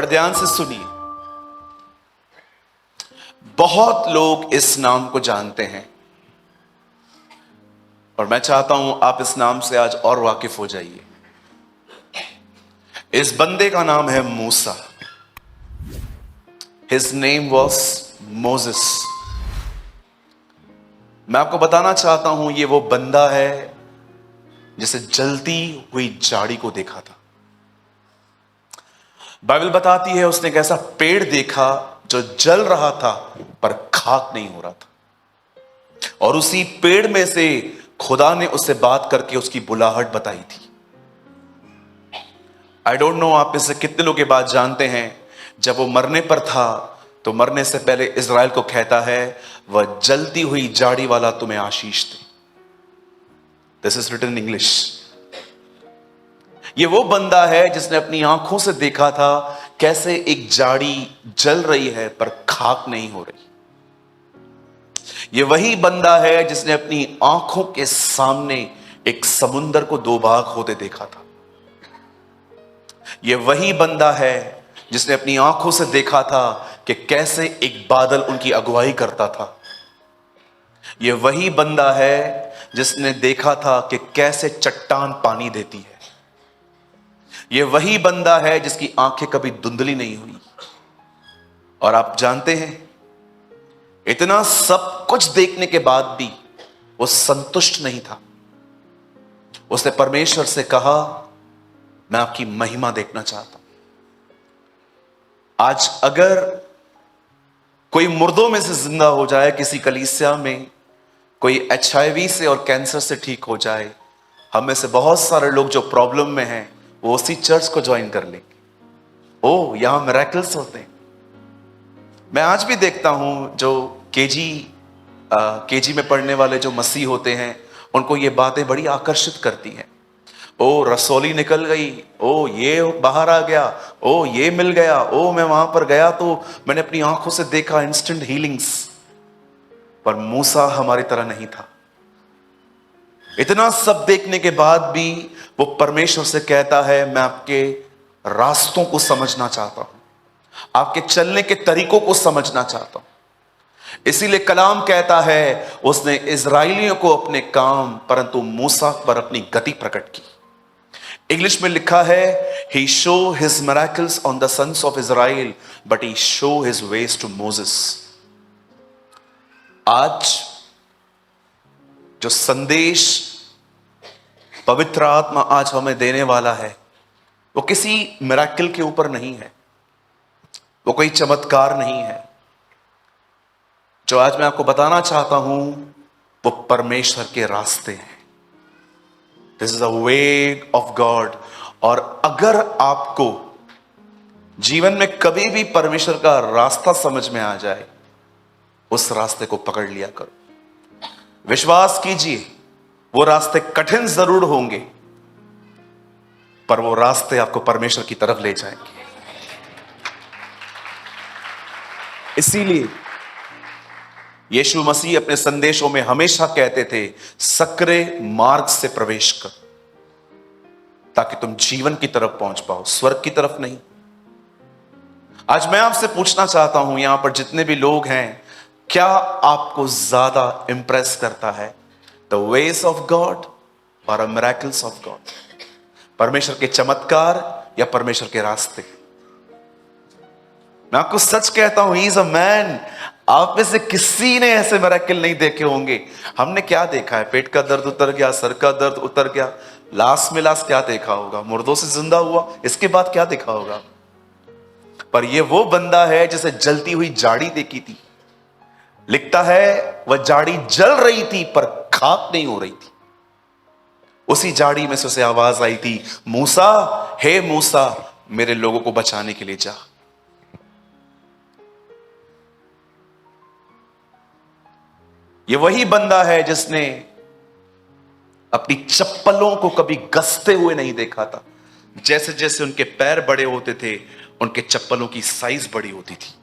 और ध्यान से सुनिए, बहुत लोग इस नाम को जानते हैं और मैं चाहता हूं आप इस नाम से आज और वाकिफ हो जाइए। इस बंदे का नाम है मूसा। His name was Moses. मैं आपको बताना चाहता हूं ये वो बंदा है जिसे जलती हुई झाड़ी को देखा था। बाइबल बताती है उसने एक ऐसा पेड़ देखा जो जल रहा था पर खाक नहीं हो रहा था, और उसी पेड़ में से खुदा ने उससे बात करके उसकी बुलाहट बताई थी। आई डोंट नो आप इससे कितने लोग ये बात जानते हैं। जब वो मरने पर था तो मरने से पहले इज़राइल को कहता है, वह जलती हुई झाड़ी वाला तुम्हें आशीष दे। This is written in English. ये वो बंदा है जिसने अपनी आंखों से देखा था कैसे एक झाड़ी जल रही है पर खाक नहीं हो रही। ये वही बंदा है जिसने अपनी आंखों के सामने एक समुंदर को दो भाग होते देखा था। ये वही बंदा है जिसने अपनी आंखों से देखा था कि कैसे एक बादल उनकी अगुवाई करता था। ये वही बंदा है जिसने देखा था कि कैसे चट्टान पानी देती है। ये वही बंदा है जिसकी आंखें कभी धुंधली नहीं हुई। और आप जानते हैं, इतना सब कुछ देखने के बाद भी वो संतुष्ट नहीं था। उसने परमेश्वर से कहा, मैं आपकी महिमा देखना चाहता हूं। आज अगर कोई मुर्दों में से जिंदा हो जाए किसी कलीसिया में, कोई HIV से और कैंसर से ठीक हो जाए, हम में से बहुत सारे लोग जो प्रॉब्लम में हैं वो उसी चर्च को ज्वाइन कर लेंगे। ओ, यहां मिरेकल्स होते हैं। मैं आज भी देखता हूं जो केजी में पढ़ने वाले जो मसीह होते हैं, उनको ये बातें बड़ी आकर्षित करती हैं। ओ, रसौली निकल गई, ओ ये बाहर आ गया, ओ ये मिल गया, ओ मैं वहां पर गया तो मैंने अपनी आंखों से देखा इंस्टेंट हीलिंग्स। पर मूसा हमारी तरह नहीं था। इतना सब देखने के बाद भी वो परमेश्वर से कहता है, मैं आपके रास्तों को समझना चाहता हूं, आपके चलने के तरीकों को समझना चाहता हूं। इसीलिए कलाम कहता है उसने इजराइलियों को अपने काम परंतु मूसा पर अपनी गति प्रकट की। इंग्लिश में लिखा है, he show his miracles on the sons of Israel but he show his ways to Moses। आज जो संदेश पवित्र आत्मा आज हमें देने वाला है वो किसी मिरेकल के ऊपर नहीं है, वो कोई चमत्कार नहीं है। जो आज मैं आपको बताना चाहता हूं वो परमेश्वर के रास्ते हैं। This is a way of God. और अगर आपको जीवन में कभी भी परमेश्वर का रास्ता समझ में आ जाए, उस रास्ते को पकड़ लिया करो। विश्वास कीजिए, वो रास्ते कठिन जरूर होंगे पर वो रास्ते आपको परमेश्वर की तरफ ले जाएंगे। इसीलिए यीशु मसीह अपने संदेशों में हमेशा कहते थे, सकरे मार्ग से प्रवेश कर, ताकि तुम जीवन की तरफ पहुंच पाओ, स्वर्ग की तरफ नहीं। आज मैं आपसे पूछना चाहता हूं, यहां पर जितने भी लोग हैं, क्या आपको ज्यादा इंप्रेस करता है द वेज ऑफ गॉड और मिरेकल्स ऑफ गॉड? परमेश्वर के चमत्कार या परमेश्वर के रास्ते? मैं आपको सच कहता हूं, ही इज अ मैन। आप में से किसी ने ऐसे मिरेकल नहीं देखे होंगे। हमने क्या देखा है? पेट का दर्द उतर गया, सर का दर्द उतर गया, लास्ट में लास्ट क्या देखा होगा? मुर्दों से जिंदा हुआ। इसके बाद क्या देखा होगा? पर यह वो बंदा है जिसे जलती हुई झाड़ी देखी थी। लिखता है वह झाड़ी जल रही थी पर खाक नहीं हो रही थी। उसी झाड़ी में से उसे आवाज आई थी, मूसा, हे मूसा, मेरे लोगों को बचाने के लिए जा। ये वही बंदा है जिसने अपनी चप्पलों को कभी गसते हुए नहीं देखा था। जैसे जैसे उनके पैर बड़े होते थे, उनके चप्पलों की साइज बड़ी होती थी।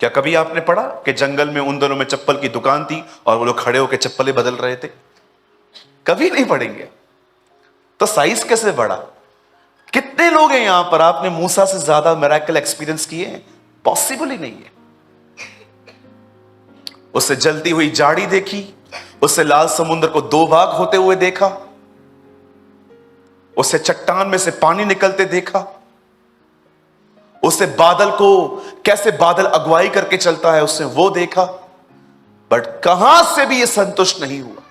क्या कभी आपने पढ़ा कि जंगल में उन दोनों में चप्पल की दुकान थी और वो लोग खड़े होकर चप्पलें बदल रहे थे? कभी नहीं पढ़ेंगे। तो साइज कैसे बढ़ा? कितने लोग हैं यहां पर आपने मूसा से ज्यादा मिरेकल एक्सपीरियंस किए हैं? पॉसिबल ही नहीं है। उससे जलती हुई झाड़ी देखी, उससे लाल समुद्र को दो भाग होते हुए देखा, उससे चट्टान में से पानी निकलते देखा, उससे बादल को कैसे बादल अगुवाई करके चलता है उसने वो देखा। बट कहां से भी ये संतुष्ट नहीं हुआ।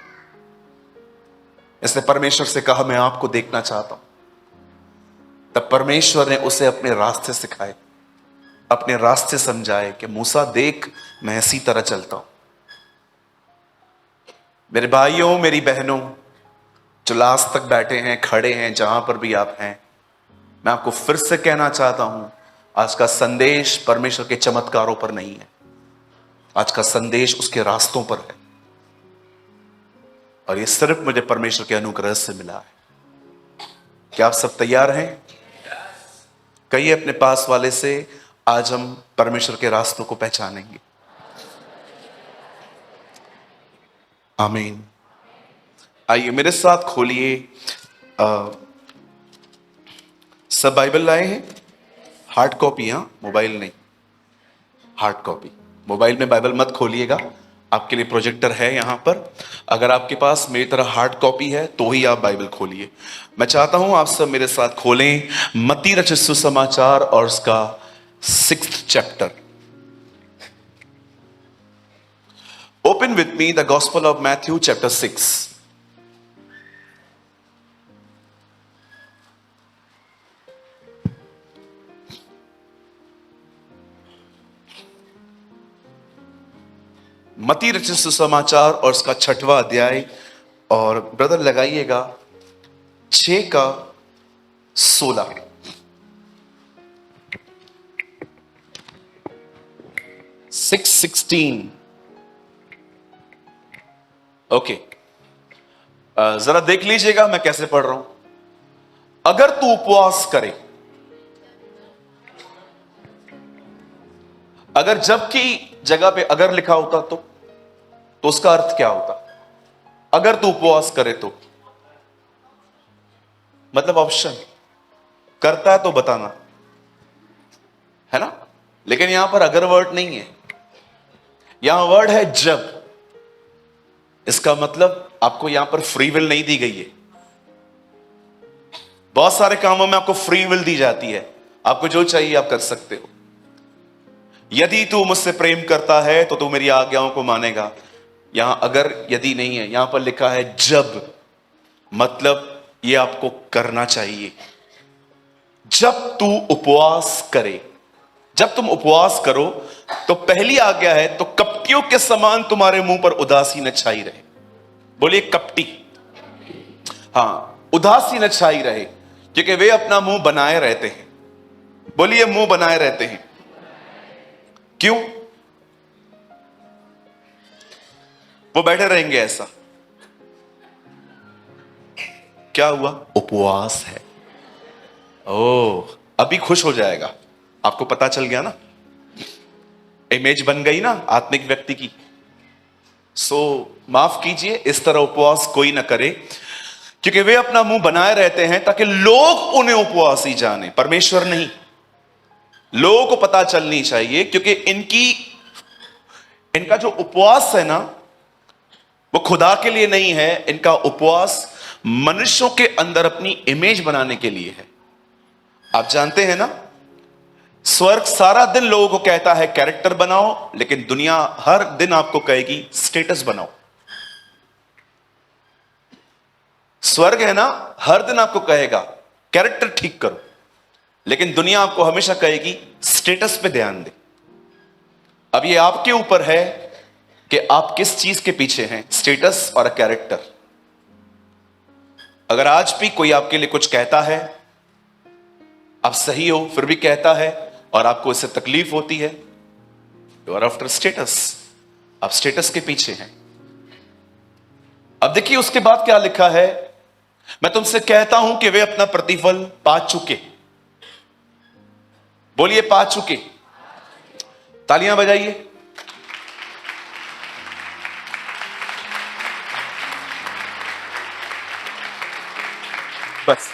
इसने परमेश्वर से कहा मैं आपको देखना चाहता हूं। तब परमेश्वर ने उसे अपने रास्ते सिखाए, अपने रास्ते समझाए कि मूसा देख, मैं इसी तरह चलता हूं। मेरे भाइयों, मेरी बहनों, जो लास्ट तक बैठे हैं, खड़े हैं, जहां पर भी आप हैं, मैं आपको फिर से कहना चाहता हूं, आज का संदेश परमेश्वर के चमत्कारों पर नहीं है। आज का संदेश उसके रास्तों पर है, और ये सिर्फ मुझे परमेश्वर के अनुग्रह से मिला है। क्या आप सब तैयार हैं? कहिए अपने पास वाले से, आज हम परमेश्वर के रास्तों को पहचानेंगे। आमीन। आइए मेरे साथ खोलिए। सब बाइबल लाए हैं? Hard copy? हाँ, मोबाइल नहीं, हार्ड कॉपी। मोबाइल में बाइबल मत खोलिएगा, आपके लिए प्रोजेक्टर है यहां पर। अगर आपके पास मेरी तरह हार्ड कॉपी है तो ही आप बाइबल खोलिए। मैं चाहता हूं आप सब मेरे साथ खोलें मत्ती रचित सुसमाचार और उसका 6th chapter. Open with me the gospel of Matthew chapter 6। मत्ती रचित सुसमाचार और उसका 6वां अध्याय, और ब्रदर लगाइएगा 6:16। सिक्स 16। ओके, जरा देख लीजिएगा मैं कैसे पढ़ रहा हूं। अगर तू उपवास करे, अगर जबकि जगह पे अगर लिखा होता तो उसका अर्थ क्या होता? अगर तू उपवास करे तो मतलब ऑप्शन करता है तो बताना, है ना? लेकिन यहां पर अगर वर्ड नहीं है, यहां वर्ड है जब। इसका मतलब आपको यहां पर फ्री विल नहीं दी गई है। बहुत सारे कामों में आपको फ्री विल दी जाती है, आपको जो चाहिए आप कर सकते हो। यदि तू मुझसे प्रेम करता है तो तू मेरी आज्ञाओं को मानेगा। यहां अगर यदि नहीं है, यहां पर लिखा है जब, मतलब ये आपको करना चाहिए। जब तू उपवास करे, जब तुम उपवास करो तो पहली आज्ञा है, तो कपटियों के समान तुम्हारे मुंह पर उदासी न छाई रहे। बोलिए कपटी। हां, उदासी न छाई रहे, क्योंकि वे अपना मुंह बनाए रहते हैं। बोलिए मुंह बनाए रहते हैं। क्यों? वो बैठे रहेंगे ऐसा। क्या हुआ? उपवास है। ओह, अभी खुश हो जाएगा। आपको पता चल गया ना, इमेज बन गई ना आत्मिक व्यक्ति की। सो माफ कीजिए, इस तरह उपवास कोई ना करे, क्योंकि वे अपना मुंह बनाए रहते हैं ताकि लोग उन्हें उपवासी जाने, परमेश्वर नहीं। लोगों को पता चलनी चाहिए, क्योंकि इनका जो उपवास है ना, वो खुदा के लिए नहीं है। इनका उपवास मनुष्यों के अंदर अपनी इमेज बनाने के लिए है। आप जानते हैं ना, स्वर्ग सारा दिन लोगों को कहता है कैरेक्टर बनाओ, लेकिन दुनिया हर दिन आपको कहेगी स्टेटस बनाओ। स्वर्ग है ना, हर दिन आपको कहेगा कैरेक्टर ठीक करो, लेकिन दुनिया आपको हमेशा कहेगी स्टेटस पे ध्यान दे। अब ये आपके ऊपर है कि आप किस चीज के पीछे हैं, स्टेटस और कैरेक्टर। अगर आज भी कोई आपके लिए कुछ कहता है, आप सही हो फिर भी कहता है, और आपको इससे तकलीफ होती है, यू आर आफ्टर स्टेटस। आप स्टेटस के पीछे हैं। अब देखिए उसके बाद क्या लिखा है, मैं तुमसे कहता हूं कि वे अपना प्रतिफल पा चुके। बोलिए पा चुके। तालियां बजाइए। बस,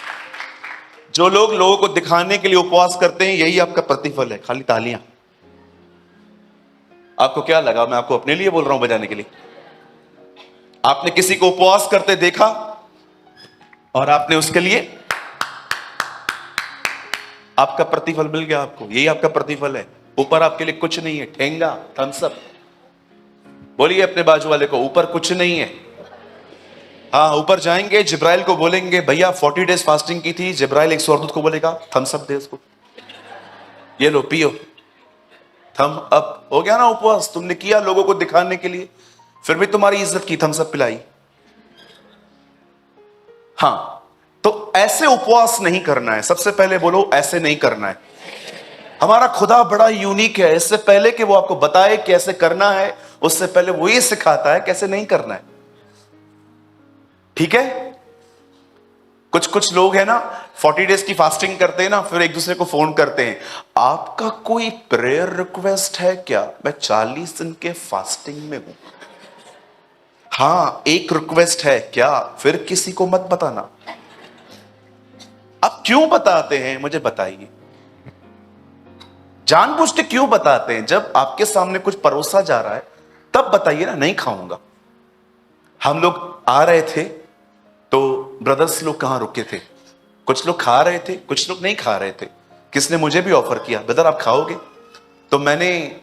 जो लोग लोगों को दिखाने के लिए उपवास करते हैं, यही आपका प्रतिफल है। खाली तालियां। आपको क्या लगा मैं आपको अपने लिए बोल रहा हूं बजाने के लिए? आपने किसी को उपवास करते देखा और आपने उसके लिए आपका प्रतिफल मिल गया। आपको यही आपका प्रतिफल है। ऊपर आपके लिए कुछ नहीं है। ठेंगा, थम्स अप। बोलिए अपने बाजू वाले को, ऊपर कुछ नहीं है। हाँ, ऊपर जाएंगे, जिब्राइल को बोलेंगे भैया 40 डेज फास्टिंग की थी। जिब्राइल एक स्वर्गदूत को बोलेगा थम्स अप दे उसको, ये लो पियो। थम अप हो गया ना उपवास। तुमने किया लोगों को दिखाने के लिए, फिर भी तुम्हारी इज्जत की, थम्स अप पिलाई। हाँ, तो ऐसे उपवास नहीं करना है। सबसे पहले बोलो, ऐसे नहीं करना है। हमारा खुदा बड़ा यूनिक है। इससे पहले कि वो आपको बताए कैसे करना है, उससे पहले वो ये सिखाता है कैसे नहीं करना है। ठीक है? कुछ कुछ लोग हैं ना, 40 डेज की फास्टिंग करते हैं ना, फिर एक दूसरे को फोन करते हैं, आपका कोई प्रेयर रिक्वेस्ट है क्या? मैं 40 दिन के फास्टिंग में हूं। हाँ, एक रिक्वेस्ट है क्या? फिर किसी को मत बताना। आप क्यों बताते हैं मुझे बताइए। जानबूझ के क्यों बताते हैं? जब आपके सामने कुछ परोसा जा रहा है तब बताइए ना, नहीं खाऊंगा। हम लोग आ रहे थे तो ब्रदर्स लोग कहां रुके थे, कुछ लोग खा रहे थे, कुछ लोग नहीं खा रहे थे। किसने मुझे भी ऑफर किया, ब्रदर आप खाओगे? तो मैंने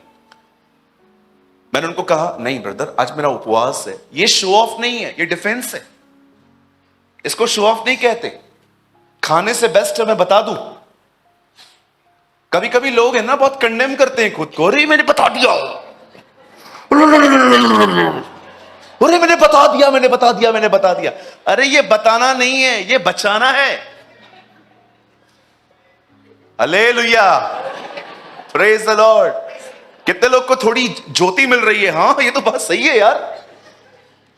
उनको कहा नहीं ब्रदर, आज मेरा उपवास है। ये शो ऑफ नहीं है, ये डिफेंस है। इसको शो ऑफ नहीं कहते। खाने से बेस्ट है मैं बता दूं। कभी कभी लोग हैं ना, बहुत कंडेम करते हैं खुद को। अरे मैंने बता दिया, अरे मैंने बता दिया, मैंने बता दिया, मैंने बता दिया। अरे ये बताना नहीं है, ये बचाना है। Hallelujah, praise the Lord. कितने लोग को थोड़ी ज्योति मिल रही है? हाँ, ये तो बात सही है यार।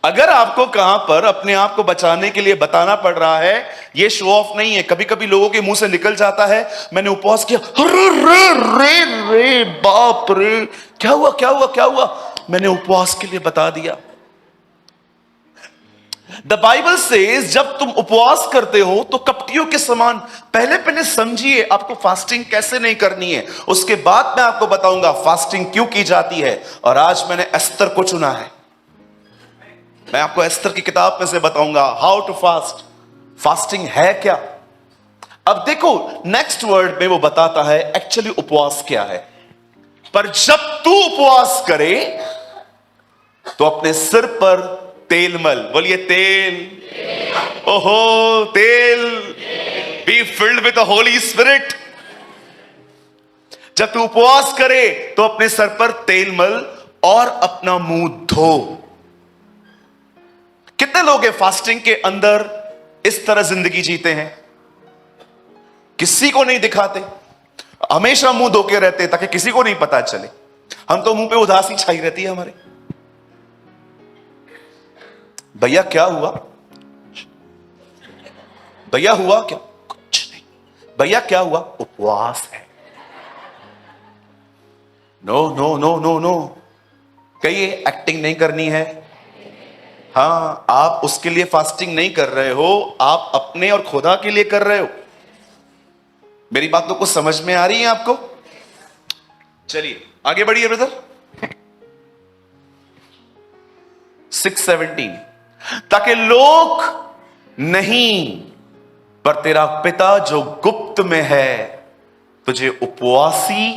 अगर आपको कहां पर अपने आप को बचाने के लिए बताना पड़ रहा है, ये शो ऑफ नहीं है। कभी कभी लोगों के मुंह से निकल जाता है मैंने उपवास किया। अरे रे रे रे बाप रे, क्या हुआ क्या हुआ क्या हुआ? मैंने उपवास के लिए बता दिया। द बाइबल सेज जब तुम उपवास करते हो तो कपटियों के समान पहले समझिए आपको फास्टिंग कैसे नहीं करनी है। उसके बाद मैं आपको बताऊंगा फास्टिंग क्यों की जाती है। और आज मैंने एस्तर को चुना है। मैं आपको एस्तर की किताब में से बताऊंगा हाउ टू फास्ट। फास्टिंग है क्या? अब देखो नेक्स्ट वर्ड में वो बताता है एक्चुअली उपवास क्या है। पर जब तू उपवास करे तो अपने सिर पर तेल मल। बोलिए तेल। ओहो तेल। Be filled with the Holi spirit. जब तू उपवास करे तो अपने सर पर तेल मल और अपना मुंह धो। कितने लोग हैं फास्टिंग के अंदर इस तरह जिंदगी जीते हैं, किसी को नहीं दिखाते, हमेशा मुंह धो के रहते ताकि किसी को नहीं पता चले। हम तो मुंह पे उदासी छाई रहती है हमारे। भैया क्या हुआ? भैया हुआ क्या? कुछ नहीं। भैया क्या हुआ? उपवास है। No no no no no, कहिए एक्टिंग नहीं करनी है। हाँ, आप उसके लिए फास्टिंग नहीं कर रहे हो, आप अपने और खुदा के लिए कर रहे हो। मेरी बात तो कुछ समझ में आ रही है आपको? चलिए आगे बढ़िए ब्रदर। 6:17 ताकि लोग नहीं पर तेरा पिता जो गुप्त में है तुझे उपवासी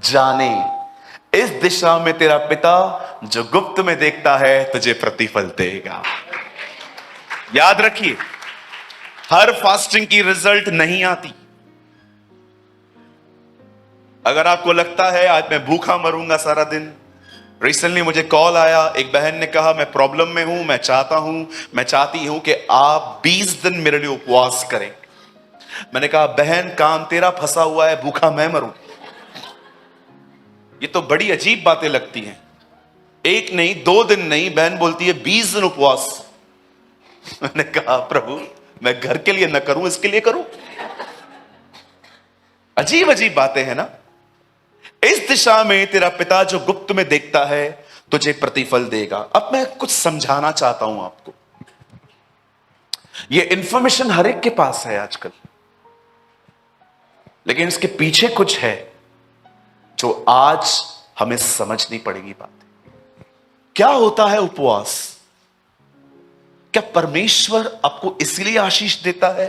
जाने। इस दिशा में तेरा पिता जो गुप्त में देखता है तुझे प्रतिफल देगा। याद रखिए, हर फास्टिंग की रिजल्ट नहीं आती। अगर आपको लगता है आज मैं भूखा मरूंगा सारा दिन। रिसेंटली मुझे कॉल आया, एक बहन ने कहा मैं प्रॉब्लम में हूं, मैं चाहती हूं कि आप 20 दिन मेरे लिए उपवास करें। मैंने कहा बहन काम तेरा फंसा हुआ है, भूखा मैं मरूं। ये तो बड़ी अजीब बातें लगती हैं। एक नहीं, 2 दिन नहीं, बहन बोलती है 20 दिन उपवास। मैंने कहा प्रभु मैं घर के लिए न करूं, इसके लिए करूं? अजीब अजीब बातें हैं ना। इस दिशा में तेरा पिता जो गुप्त में देखता है तुझे प्रतिफल देगा। अब मैं कुछ समझाना चाहता हूं आपको। यह इंफॉर्मेशन हर एक के पास है आजकल। लेकिन इसके पीछे कुछ है जो आज हमें समझनी पड़ेगी बात। क्या होता है उपवास? क्या परमेश्वर आपको इसलिए आशीष देता है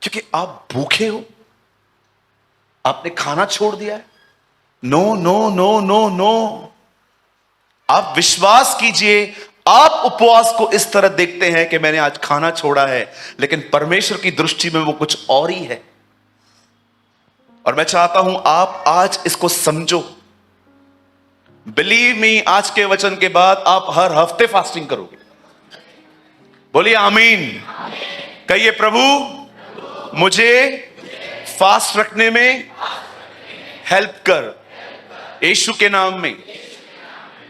क्योंकि आप भूखे हो, आपने खाना छोड़ दिया है? No no no no no. आप विश्वास कीजिए, आप उपवास को इस तरह देखते हैं कि मैंने आज खाना छोड़ा है, लेकिन परमेश्वर की दृष्टि में वो कुछ और ही है। और मैं चाहता हूं आप आज इसको समझो। बिलीव मी, आज के वचन के बाद आप हर हफ्ते फास्टिंग करोगे। बोलिए आमीन। कहिए प्रभु मुझे फास्ट रखने में हेल्प कर, यीशु के नाम में,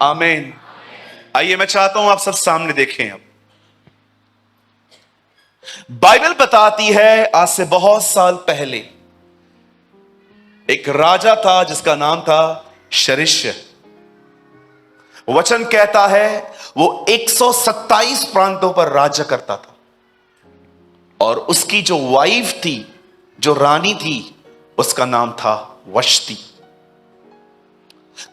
आमीन। आइए मैं चाहता हूं आप सब सामने देखें। अब बाइबल बताती है आज से बहुत साल पहले एक राजा था जिसका नाम था शरिष्य। वचन कहता है वो 127 प्रांतों पर राज्य करता था, और उसकी जो वाइफ थी, जो रानी थी, उसका नाम था वश्ती।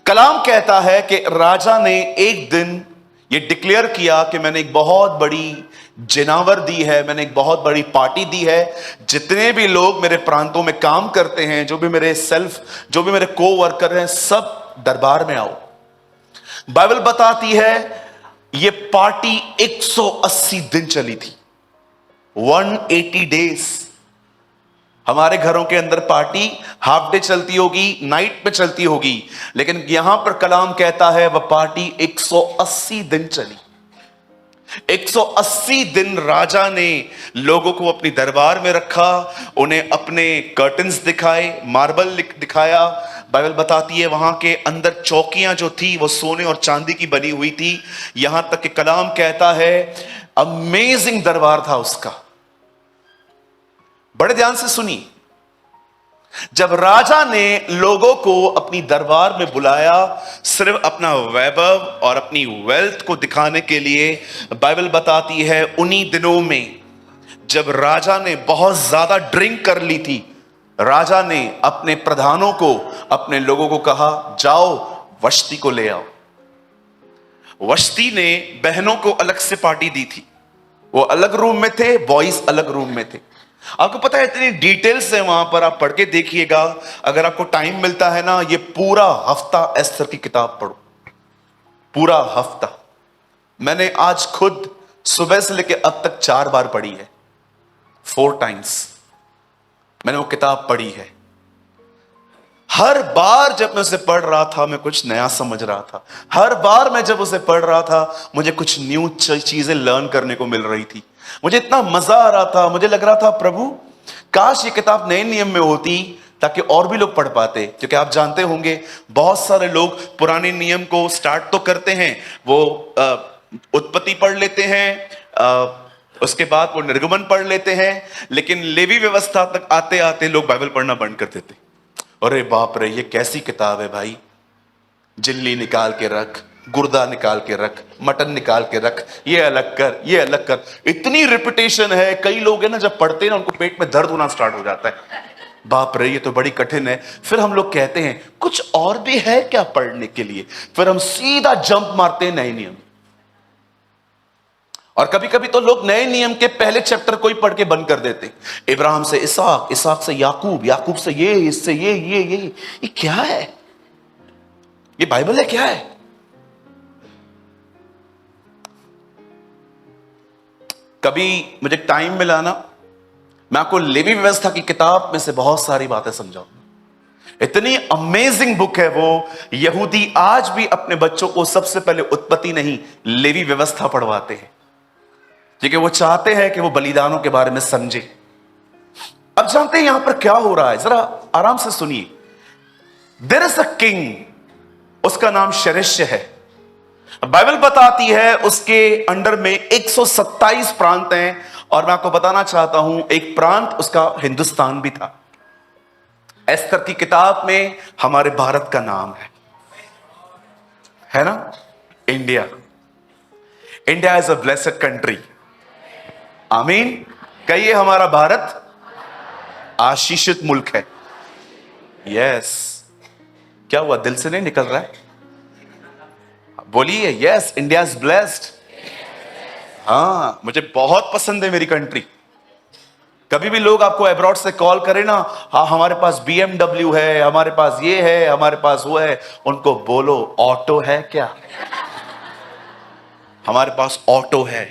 कलाम कहता है कि राजा ने एक दिन ये डिक्लेयर किया कि मैंने एक बहुत बड़ी जिनावर दी है, मैंने एक बहुत बड़ी पार्टी दी है, जितने भी लोग मेरे प्रांतों में काम करते हैं, जो भी मेरे को वर्कर हैं, सब दरबार में आओ। बाइबल बताती है ये पार्टी 180 दिन चली थी, 180 डेज। हमारे घरों के अंदर पार्टी हाफ डे चलती होगी, नाइट पे चलती होगी, लेकिन यहां पर कलाम कहता है वह पार्टी 180 दिन चली। 180 दिन राजा ने लोगों को अपनी दरबार में रखा, उन्हें अपने कर्टन्स दिखाए, मार्बल दिखाया। बाइबल बताती है वहां के अंदर चौकियां जो थी वो सोने और चांदी की बनी हुई थी। यहां तक कि कलाम कहता है अमेजिंग दरबार था उसका। बड़े ध्यान से सुनिए, जब राजा ने लोगों को अपनी दरबार में बुलाया सिर्फ अपना वैभव और अपनी वेल्थ को दिखाने के लिए, बाइबल बताती है उन्हीं दिनों में जब राजा ने बहुत ज्यादा ड्रिंक कर ली थी, राजा ने अपने प्रधानों को, अपने लोगों को कहा जाओ वश्ती को ले आओ। वश्ती ने बहनों को अलग से पार्टी दी थी, वो अलग रूम में थे, बॉयज अलग रूम में थे। आपको पता है इतनी डिटेल्स है वहां पर, आप पढ़ के देखिएगा। अगर आपको टाइम मिलता है ना, ये पूरा हफ्ता एस्थर की किताब पढ़ो, पूरा हफ्ता। मैंने आज खुद सुबह से लेकर अब तक 4 बार पढ़ी है, 4 टाइम्स मैंने वो किताब पढ़ी है। हर बार जब मैं उसे पढ़ रहा था मैं कुछ नया समझ रहा था। हर बार मैं जब उसे पढ़ रहा था मुझे कुछ न्यू चीजें लर्न करने को मिल रही थी। मुझे इतना मजा आ रहा था, मुझे लग रहा था प्रभु काश ये किताब नए नियम में होती ताकि और भी लोग पढ़ पाते। क्योंकि आप जानते होंगे बहुत सारे लोग पुराने नियम को स्टार्ट तो करते हैं, वो उत्पत्ति पढ़ लेते हैं, उसके बाद वो निर्गमन पढ़ लेते हैं, लेकिन लेवी व्यवस्था तक आते आते लोग बाइबल पढ़ना बंद कर देते। अरे बाप रे, ये कैसी किताब है भाई, जिल्ली निकाल के रख, गुर्दा निकाल के रख, मटन निकाल के रख, ये अलग कर, ये अलग कर। इतनी रिपीटेशन है, कई लोग है ना जब पढ़ते हैं ना उनको पेट में दर्द होना स्टार्ट हो जाता है। बाप रे ये तो बड़ी कठिन है। फिर हम लोग कहते हैं कुछ और भी है क्या पढ़ने के लिए, फिर हम सीधा जंप मारते हैं नए नियम। और कभी कभी तो लोग नए नियम के पहले चैप्टर को ही पढ़ के बंद कर देते। इब्राहिम से इसहाक, इसहाक से याकूब, याकूब से ये, इससे ये क्या है? ये बाइबल है क्या है? कभी मुझे टाइम मिला ना, मैं आपको लेवी व्यवस्था की किताब में से बहुत सारी बातें समझाऊंगा। इतनी अमेजिंग बुक है वो। यहूदी आज भी अपने बच्चों को सबसे पहले उत्पत्ति नहीं, लेवी व्यवस्था पढ़वाते हैं, क्योंकि वो चाहते हैं कि वो बलिदानों के बारे में समझे। अब जानते हैं यहां पर क्या हो रहा है, जरा आराम से सुनिए। देयर इज अ किंग, उसका नाम शरिष्य है। बाइबल बताती है उसके अंडर में 127 प्रांत हैं, और मैं आपको बताना चाहता हूं एक प्रांत उसका हिंदुस्तान भी था। एस्थर की किताब में हमारे भारत का नाम है ना, India. India is a blessed country, आमीन। कहिए हमारा भारत आशीषित मुल्क है। यस। क्या हुआ, दिल से नहीं निकल रहा है? बोलिए यस, इंडिया इज ब्लेस्ड। हाँ, मुझे बहुत पसंद है मेरी कंट्री। कभी भी लोग आपको अब्रॉड से कॉल करें ना, हाँ हमारे पास BMW है, हमारे पास ये है, हमारे पास वो है, उनको बोलो ऑटो है क्या? हमारे पास ऑटो है।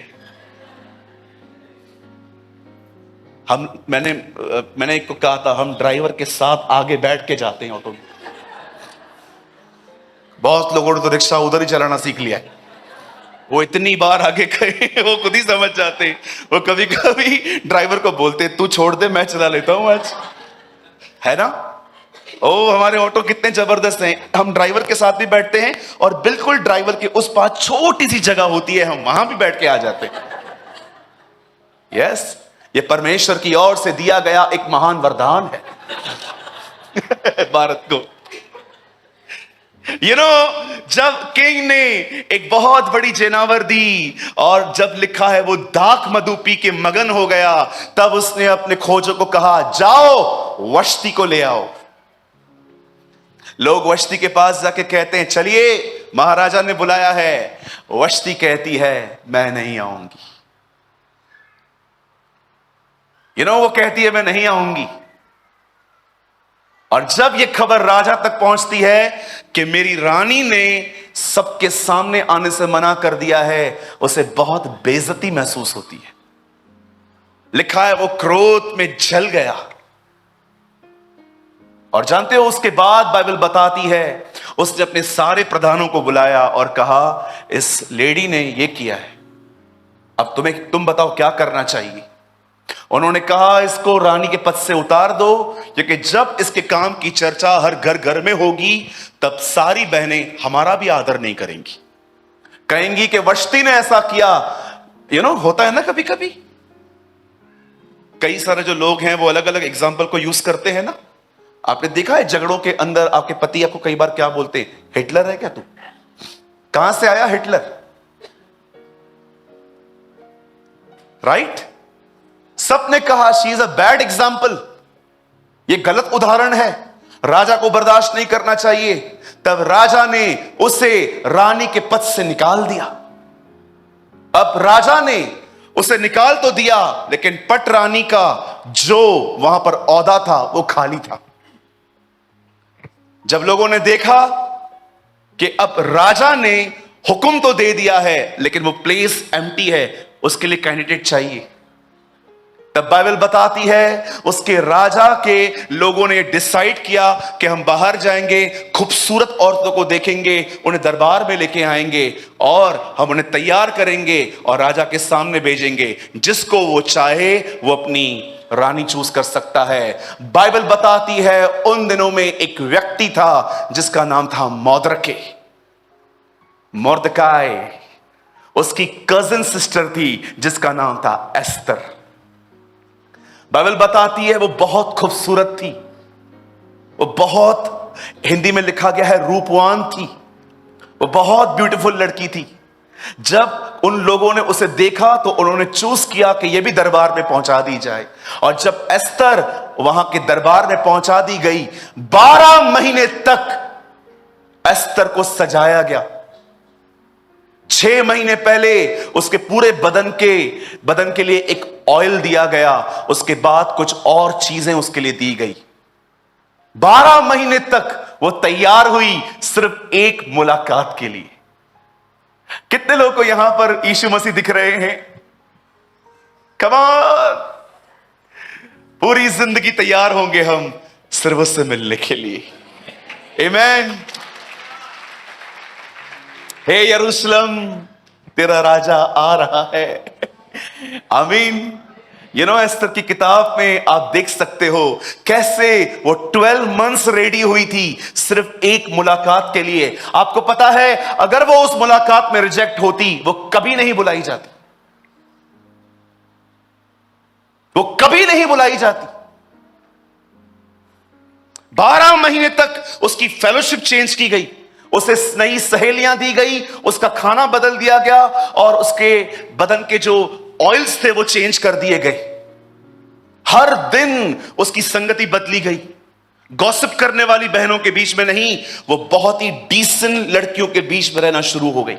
मैंने एक को कहा था, हम ड्राइवर के साथ आगे बैठ के जाते हैं ऑटो में। बहुत लोगों ने तो रिक्शा उधर ही चलाना सीख लिया है। वो इतनी बार आगे गए वो खुद ही समझ जाते हैं। वो कभी कभी ड्राइवर को बोलते, तू छोड़ दे मैं चला लेता हूं आज, है ना? ओ हमारे ऑटो कितने जबरदस्त हैं। हम ड्राइवर के साथ भी बैठते हैं और बिल्कुल ड्राइवर के उस पार छोटी सी जगह होती है, हम वहां भी बैठ के आ जाते हैं। यस, ये परमेश्वर की ओर से दिया गया एक महान वरदान है भारत को। जब किंग ने एक बहुत बड़ी जेनावर दी और जब लिखा है वो दाख मधु पी के मगन हो गया, तब उसने अपने खोजों को कहा, जाओ वश्ती को ले आओ। लोग वश्ती के पास जाके कहते हैं, चलिए महाराजा ने बुलाया है। वश्ती कहती है, मैं नहीं आऊंगी। वो कहती है मैं नहीं आऊंगी। और जब यह खबर राजा तक पहुंचती है कि मेरी रानी ने सबके सामने आने से मना कर दिया है, उसे बहुत बेइज्जती महसूस होती है। लिखा है वो क्रोध में जल गया। और जानते हो उसके बाद बाइबल बताती है, उसने अपने सारे प्रधानों को बुलाया और कहा, इस लेडी ने ये किया है, अब तुम बताओ क्या करना चाहिए। उन्होंने कहा, इसको रानी के पद से उतार दो, क्योंकि जब इसके काम की चर्चा हर घर घर में होगी, तब सारी बहनें हमारा भी आदर नहीं करेंगी, कहेंगी कि वश्ती ने ऐसा किया। होता है ना कभी कभी, कई सारे जो लोग हैं वो अलग अलग एग्जाम्पल को यूज करते हैं ना। आपने देखा है झगड़ों के अंदर आपके पति आपको कई बार क्या बोलते हैं, हिटलर है क्या तू? कहां से आया हिटलर? राइट? सबने कहा she is a bad example, ये गलत उदाहरण है, राजा को बर्दाश्त नहीं करना चाहिए। तब राजा ने उसे रानी के पद से निकाल दिया। अब राजा ने उसे निकाल तो दिया, लेकिन पट रानी का जो वहां पर औहदा था वो खाली था। जब लोगों ने देखा कि अब राजा ने हुक्म तो दे दिया है, लेकिन वो प्लेस एम्प्टी है, उसके लिए कैंडिडेट चाहिए, तब बाइबल बताती है उसके राजा के लोगों ने डिसाइड किया कि हम बाहर जाएंगे, खूबसूरत औरतों को देखेंगे, उन्हें दरबार में लेके आएंगे और हम उन्हें तैयार करेंगे और राजा के सामने भेजेंगे। जिसको वो चाहे वो अपनी रानी चूज कर सकता है। बाइबल बताती है उन दिनों में एक व्यक्ति था जिसका नाम था मोर्दकाई, उसकी कजिन सिस्टर थी जिसका नाम था एस्तर। बाइबल बताती है वो बहुत खूबसूरत थी, वो बहुत, हिंदी में लिखा गया है रूपवान थी, वो बहुत ब्यूटीफुल लड़की थी। जब उन लोगों ने उसे देखा तो उन्होंने चूज किया कि ये भी दरबार में पहुंचा दी जाए। और जब एस्तर वहां के दरबार में पहुंचा दी गई, 12 महीने तक एस्तर को सजाया गया। 6 महीने पहले उसके पूरे बदन के लिए एक ऑयल दिया गया, उसके बाद कुछ और चीजें उसके लिए दी गई। 12 महीने तक वो तैयार हुई सिर्फ एक मुलाकात के लिए। कितने लोगों को यहां पर यीशु मसीह दिख रहे हैं? कम ऑन, पूरी जिंदगी तैयार होंगे हम सिर्फ उससे मिलने के लिए। आमीन। हे यरूशलेम, तेरा राजा आ रहा है। आमीन। एस्तर की किताब में आप देख सकते हो कैसे वो 12 मंथ्स रेडी हुई थी सिर्फ एक मुलाकात के लिए। आपको पता है अगर वो उस मुलाकात में रिजेक्ट होती, वो कभी नहीं बुलाई जाती, वो कभी नहीं बुलाई जाती। 12 महीने तक उसकी फेलोशिप चेंज की गई, उसे नई सहेलियां दी गई, उसका खाना बदल दिया गया और उसके बदन के जो ऑयल्स थे वो चेंज कर दिए गए। हर दिन उसकी संगति बदली गई। गॉसिप करने वाली बहनों के बीच में नहीं, वो बहुत ही डिसेंट लड़कियों के बीच में रहना शुरू हो गई,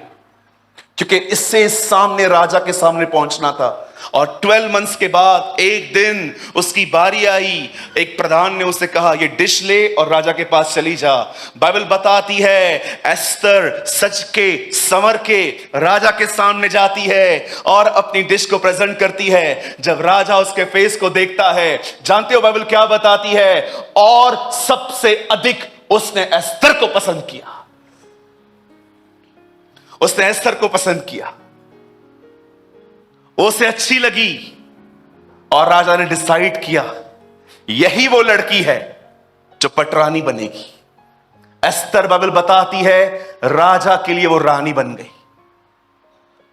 क्योंकि इससे सामने राजा के सामने पहुंचना था। और 12 मंथ्स के बाद एक दिन उसकी बारी आई। एक प्रधान ने उसे कहा, ये डिश ले और राजा के पास चली जा। बाइबल बताती है एस्तर सज के संवर के राजा के सामने जाती है और अपनी डिश को प्रेजेंट करती है। जब राजा उसके फेस को देखता है, जानते हो बाइबल क्या बताती है? और सबसे अधिक उसने एस्तर को पसंद किया। उसने एस्तर को पसंद किया, उसे अच्छी लगी, और राजा ने डिसाइड किया यही वो लड़की है जो पटरानी बनेगी। एस्तर, बाइबल बताती है, राजा के लिए वो रानी बन गई।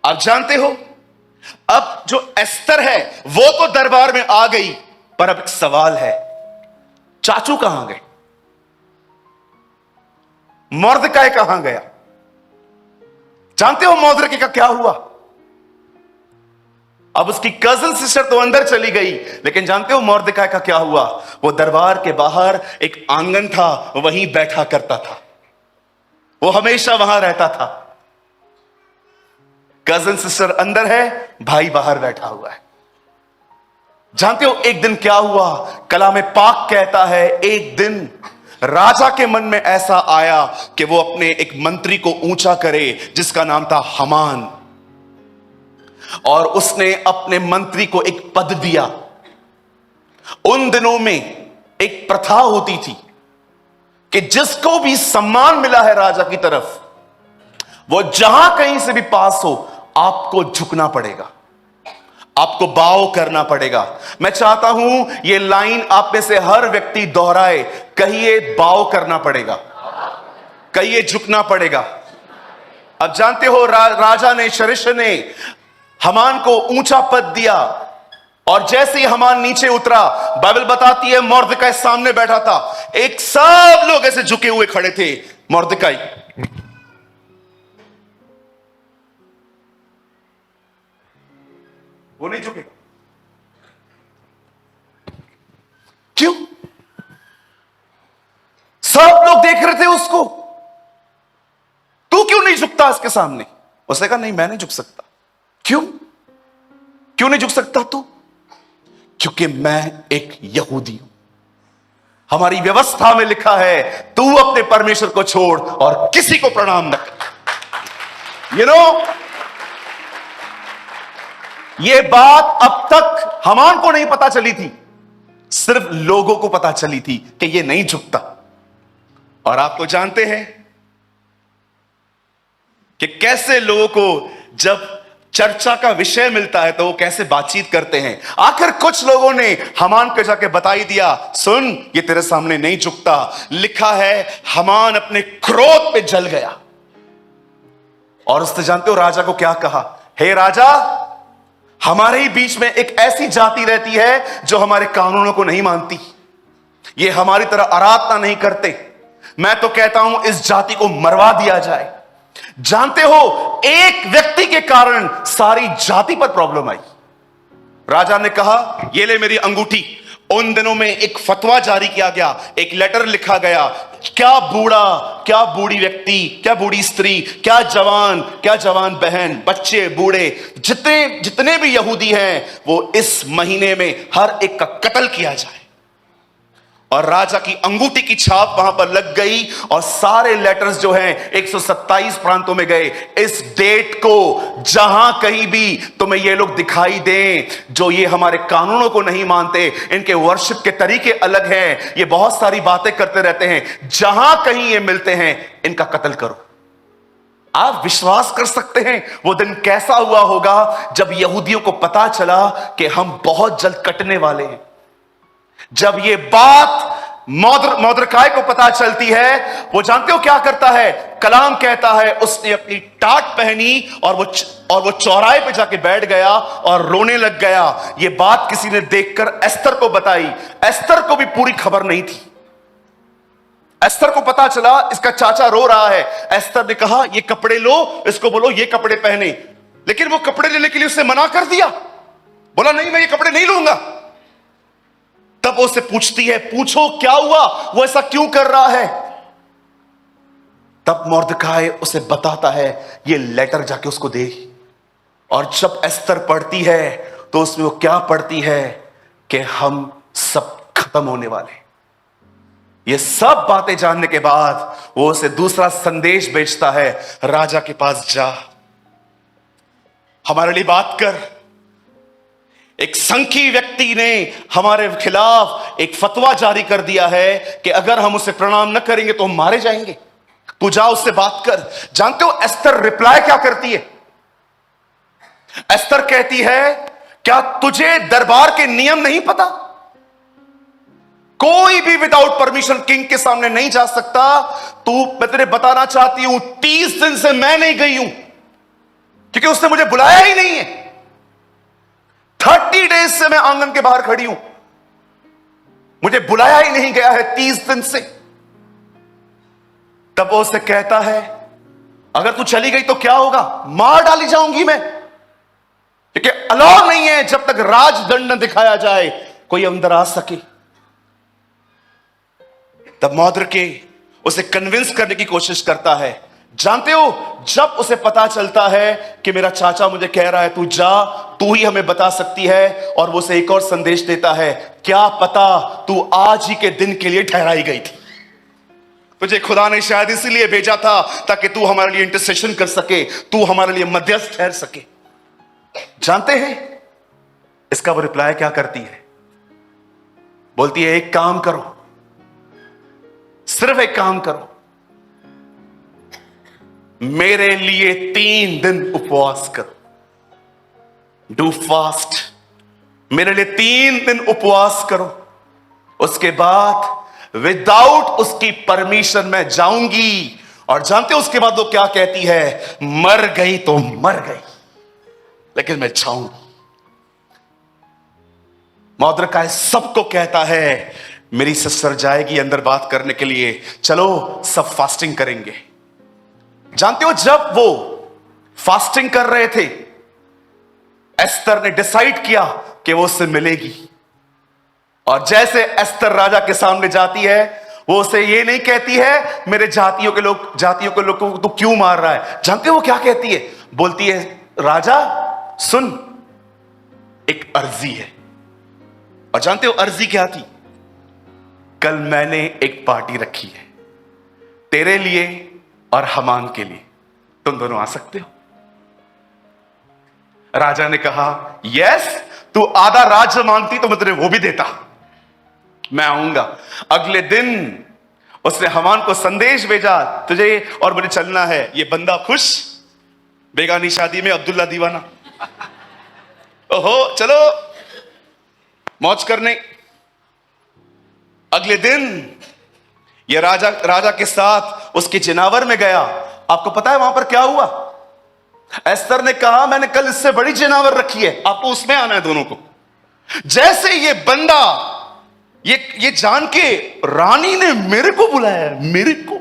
आप जानते हो, अब जो एस्तर है वो तो दरबार में आ गई, पर अब एक सवाल है, चाचू कहां गए? मोर्दकाई कहां गया? जानते हो मोर्दकाई का क्या हुआ? अब उसकी कजन सिस्टर तो अंदर चली गई, लेकिन जानते हो मोर्दकाई का क्या हुआ? वो दरबार के बाहर एक आंगन था, वहीं बैठा करता था, वो हमेशा वहां रहता था। कजन सिस्टर अंदर है, भाई बाहर बैठा हुआ है। जानते हो एक दिन क्या हुआ? कलाम पाक कहता है, एक दिन राजा के मन में ऐसा आया कि वो अपने एक मंत्री को ऊंचा करे जिसका नाम था हमान, और उसने अपने मंत्री को एक पद दिया। उन दिनों में एक प्रथा होती थी कि जिसको भी सम्मान मिला है राजा की तरफ, वो जहां कहीं से भी पास हो, आपको झुकना पड़ेगा, आपको बाव करना पड़ेगा। मैं चाहता हूं ये लाइन आप में से हर व्यक्ति दोहराए। कहिए, बाव करना पड़ेगा, कहिए झुकना पड़ेगा। अब जानते हो राजा ने, शरिश ने हमान को ऊंचा पद दिया, और जैसे ही हमान नीचे उतरा, बाइबल बताती है मोर्दकाई सामने बैठा था। एक सब लोग ऐसे झुके हुए खड़े थे। मोर्दकाई वो नहीं झुकेगा। क्यों? सब लोग देख रहे थे उसको, तू क्यों नहीं झुकता इसके सामने? उसने कहा, नहीं मैं नहीं झुक सकता। क्यों? क्यों नहीं झुक सकता तू? क्योंकि मैं एक यहूदी हूं। हमारी व्यवस्था में लिखा है, तू अपने परमेश्वर को छोड़ और किसी को प्रणाम न कर। यू नो, ये बात अब तक हमान को नहीं पता चली थी, सिर्फ लोगों को पता चली थी कि ये नहीं झुकता। और आप तो जानते हैं कि कैसे लोगों को जब चर्चा का विषय मिलता है तो वो कैसे बातचीत करते हैं। आखिर कुछ लोगों ने हमान को जाके बताई दिया, सुन ये तेरे सामने नहीं झुकता। लिखा है हमान अपने क्रोध पे जल गया, और उसने, जानते हो राजा को क्या कहा? हे राजा, हमारे ही बीच में एक ऐसी जाति रहती है जो हमारे कानूनों को नहीं मानती, ये हमारी तरह आराधना नहीं करते। मैं तो कहता हूं इस जाति को मरवा दिया जाए। जानते हो, एक व्यक्ति के कारण सारी जाति पर प्रॉब्लम आई। राजा ने कहा, ये ले मेरी अंगूठी। उन दिनों में एक फतवा जारी किया गया, एक लेटर लिखा गया। क्या बूढ़ा, क्या बूढ़ी व्यक्ति, क्या बूढ़ी स्त्री, क्या जवान बहन, बच्चे, बूढ़े, जितने भी यहूदी हैं, वो इस महीने में हर एक का कत्ल किया जाए। और राजा की अंगूठी की छाप वहां पर लग गई, और सारे लेटर्स जो हैं 127 प्रांतों में गए। इस डेट को जहां कहीं भी तुम्हें ये लोग दिखाई दें जो ये हमारे कानूनों को नहीं मानते, इनके वर्शिप के तरीके अलग हैं, ये बहुत सारी बातें करते रहते हैं, जहां कहीं ये मिलते हैं इनका कत्ल करो। आप विश्वास कर सकते हैं वो दिन कैसा हुआ होगा जब यहूदियों को पता चला कि हम बहुत जल्द कटने वाले हैं। जब ये बात मोर्दकाई को पता चलती है, वो जानते हो क्या करता है? कलाम कहता है उसने अपनी टाट पहनी और वो चौराहे पे जाके बैठ गया और रोने लग गया। ये बात किसी ने देखकर एस्तर को बताई। एस्तर को भी पूरी खबर नहीं थी। एस्तर को पता चला इसका चाचा रो रहा है। एस्तर ने कहा, ये कपड़े लो, इसको बोलो ये कपड़े पहने। लेकिन वो कपड़े लेने के लिए उसने मना कर दिया, बोला नहीं मैं ये कपड़े नहीं लूंगा। तब तब वो उससे पूछती है, पूछो क्या हुआ, वो ऐसा क्यों कर रहा है। तब मॉर्दकाई उसे बताता है, ये लेटर जाके उसको दे। और जब एस्तर पढ़ती है तो उसमें वो क्या पढ़ती है कि हम सब खत्म होने वाले। ये सब बातें जानने के बाद वो उसे दूसरा संदेश भेजता है, राजा के पास जा, हमारे लिए बात कर। एक संखी व्यक्ति ने हमारे खिलाफ एक फतवा जारी कर दिया है कि अगर हम उसे प्रणाम न करेंगे तो हम मारे जाएंगे, तू जा उससे बात कर। जानते हो एस्तर रिप्लाई क्या करती है? एस्तर कहती है, क्या तुझे दरबार के नियम नहीं पता? कोई भी विदाउट परमिशन किंग के सामने नहीं जा सकता। मैं तुझे बताना चाहती हूं, 30 दिन से मैं नहीं गई हूं क्योंकि उसने मुझे बुलाया ही नहीं है। 30 डेज से मैं आंगन के बाहर खड़ी हूं, मुझे बुलाया ही नहीं गया है 30 दिन से। तब वो उससे कहता है, अगर तू चली गई तो क्या होगा? मार डाली जाऊंगी मैं, क्योंकि अलाउ नहीं है जब तक राजदंड न दिखाया जाए कोई अंदर आ सके। तब मौद्रके उसे कन्विंस करने की कोशिश करता है। जानते हो, जब उसे पता चलता है कि मेरा चाचा मुझे कह रहा है तू जा, तू ही हमें बता सकती है, और वो उसे एक और संदेश देता है, क्या पता तू आज ही के दिन के लिए ठहराई गई थी, तुझे खुदा ने शायद इसीलिए भेजा था ताकि तू हमारे लिए इंटरसेशन कर सके, तू हमारे लिए मध्यस्थ ठहर सके। जानते हैं इसका वो रिप्लाई क्या करती है? बोलती है, एक काम करो, सिर्फ एक काम करो, मेरे लिए 3 दिन उपवास करो, डू फास्ट, मेरे लिए 3 दिन उपवास करो। उसके बाद विदाउट उसकी परमिशन मैं जाऊंगी। और जानते हो उसके बाद वो क्या कहती है? मर गई तो मर गई, लेकिन मैं जाऊंगी। मौद्रकाय सबको कहता है, मेरी सिस्टर जाएगी अंदर बात करने के लिए, चलो सब फास्टिंग करेंगे। जानते हो, जब वो फास्टिंग कर रहे थे, एस्तर ने डिसाइड किया कि वो उससे मिलेगी। और जैसे एस्तर राजा के सामने जाती है, वो उसे ये नहीं कहती है, मेरे जातियों के लोग को तू क्यों मार रहा है। जानते हो वो क्या कहती है? बोलती है, राजा सुन, एक अर्जी है। और जानते हो अर्जी क्या थी? कल मैंने एक पार्टी रखी है तेरे लिए और हमान के लिए, तुम दोनों आ सकते हो। राजा ने कहा, यस, तू आधा राज्य मांगती तो मैं तुझे वो भी देता, मैं आऊंगा। अगले दिन उसने हमान को संदेश भेजा, तुझे और मुझे चलना है। ये बंदा खुश, बेगानी शादी में अब्दुल्ला दीवाना, ओहो चलो मौज करने। अगले दिन यह राजा के साथ उसके जिनावर में गया। आपको पता है वहां पर क्या हुआ? एस्तर ने कहा, मैंने कल इससे बड़ी जिनावर रखी है, आपको उसमें आना है दोनों को। जैसे ये बंदा ये जान के रानी ने मेरे को बुलाया, मेरे को,